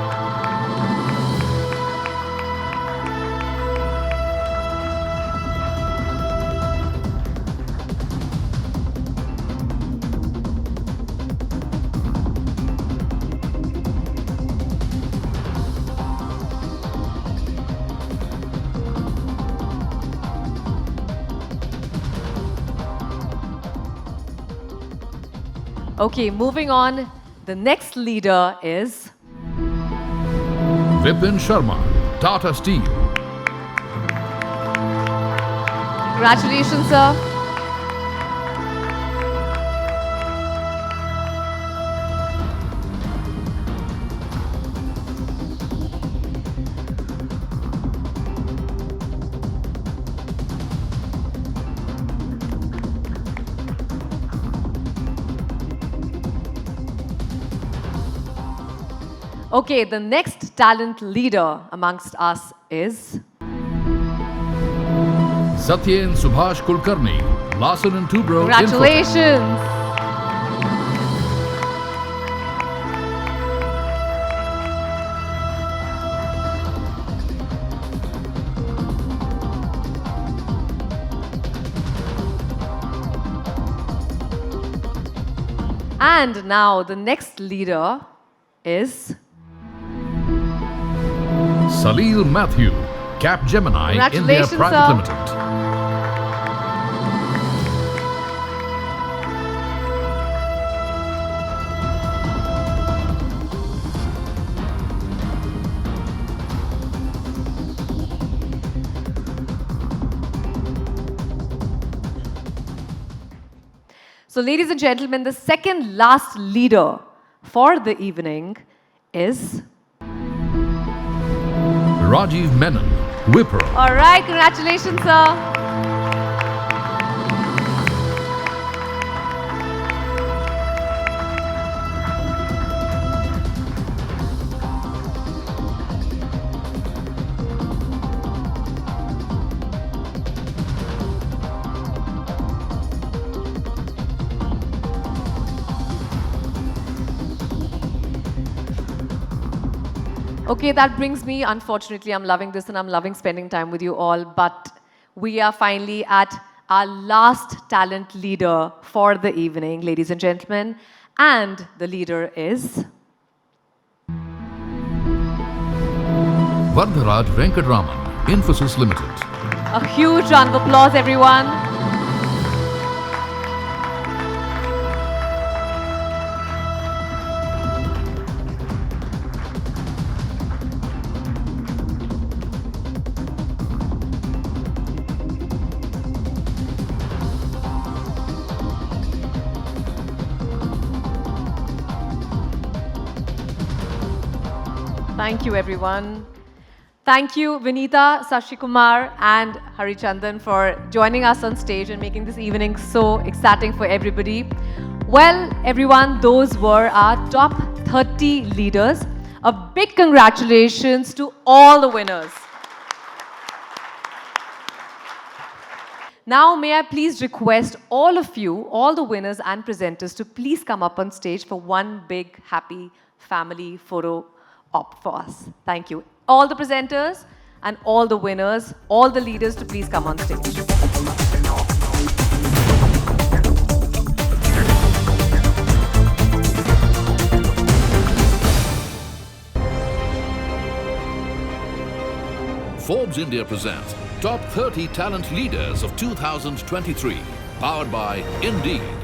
Okay, moving on. The next leader is Vipin Sharma, Tata Steel. Congratulations, sir. Okay, the next talent leader amongst us is Satyen Subhash Kulkarni, Larsen & Toubro. Congratulations. And now the next leader is Salil Matthew, Cap Gemini, India Congratulations, Private sir. Limited. So, ladies and gentlemen, the second last leader for the evening is Rajiv Menon, Wipro. All right, congratulations, sir. Okay, that brings me, unfortunately, I'm loving this and I'm loving spending time with you all, but we are finally at our last talent leader for the evening, ladies and gentlemen, and the leader is... Vardharaj Venkatraman, Infosys Limited. A huge round of applause, everyone. Thank you, everyone. Thank you, Vinita, Sashi Kumar, and Harichandan for joining us on stage and making this evening so exciting for everybody. Well, everyone, those were our top 30 leaders. A big congratulations to all the winners. Now, may I please request all of you, all the winners and presenters, to please come up on stage for one big, happy family photo op for us. Thank you. All the presenters and all the winners, all the leaders to please come on stage. Forbes India presents Top 30 Talent Leaders of 2023, powered by Indeed.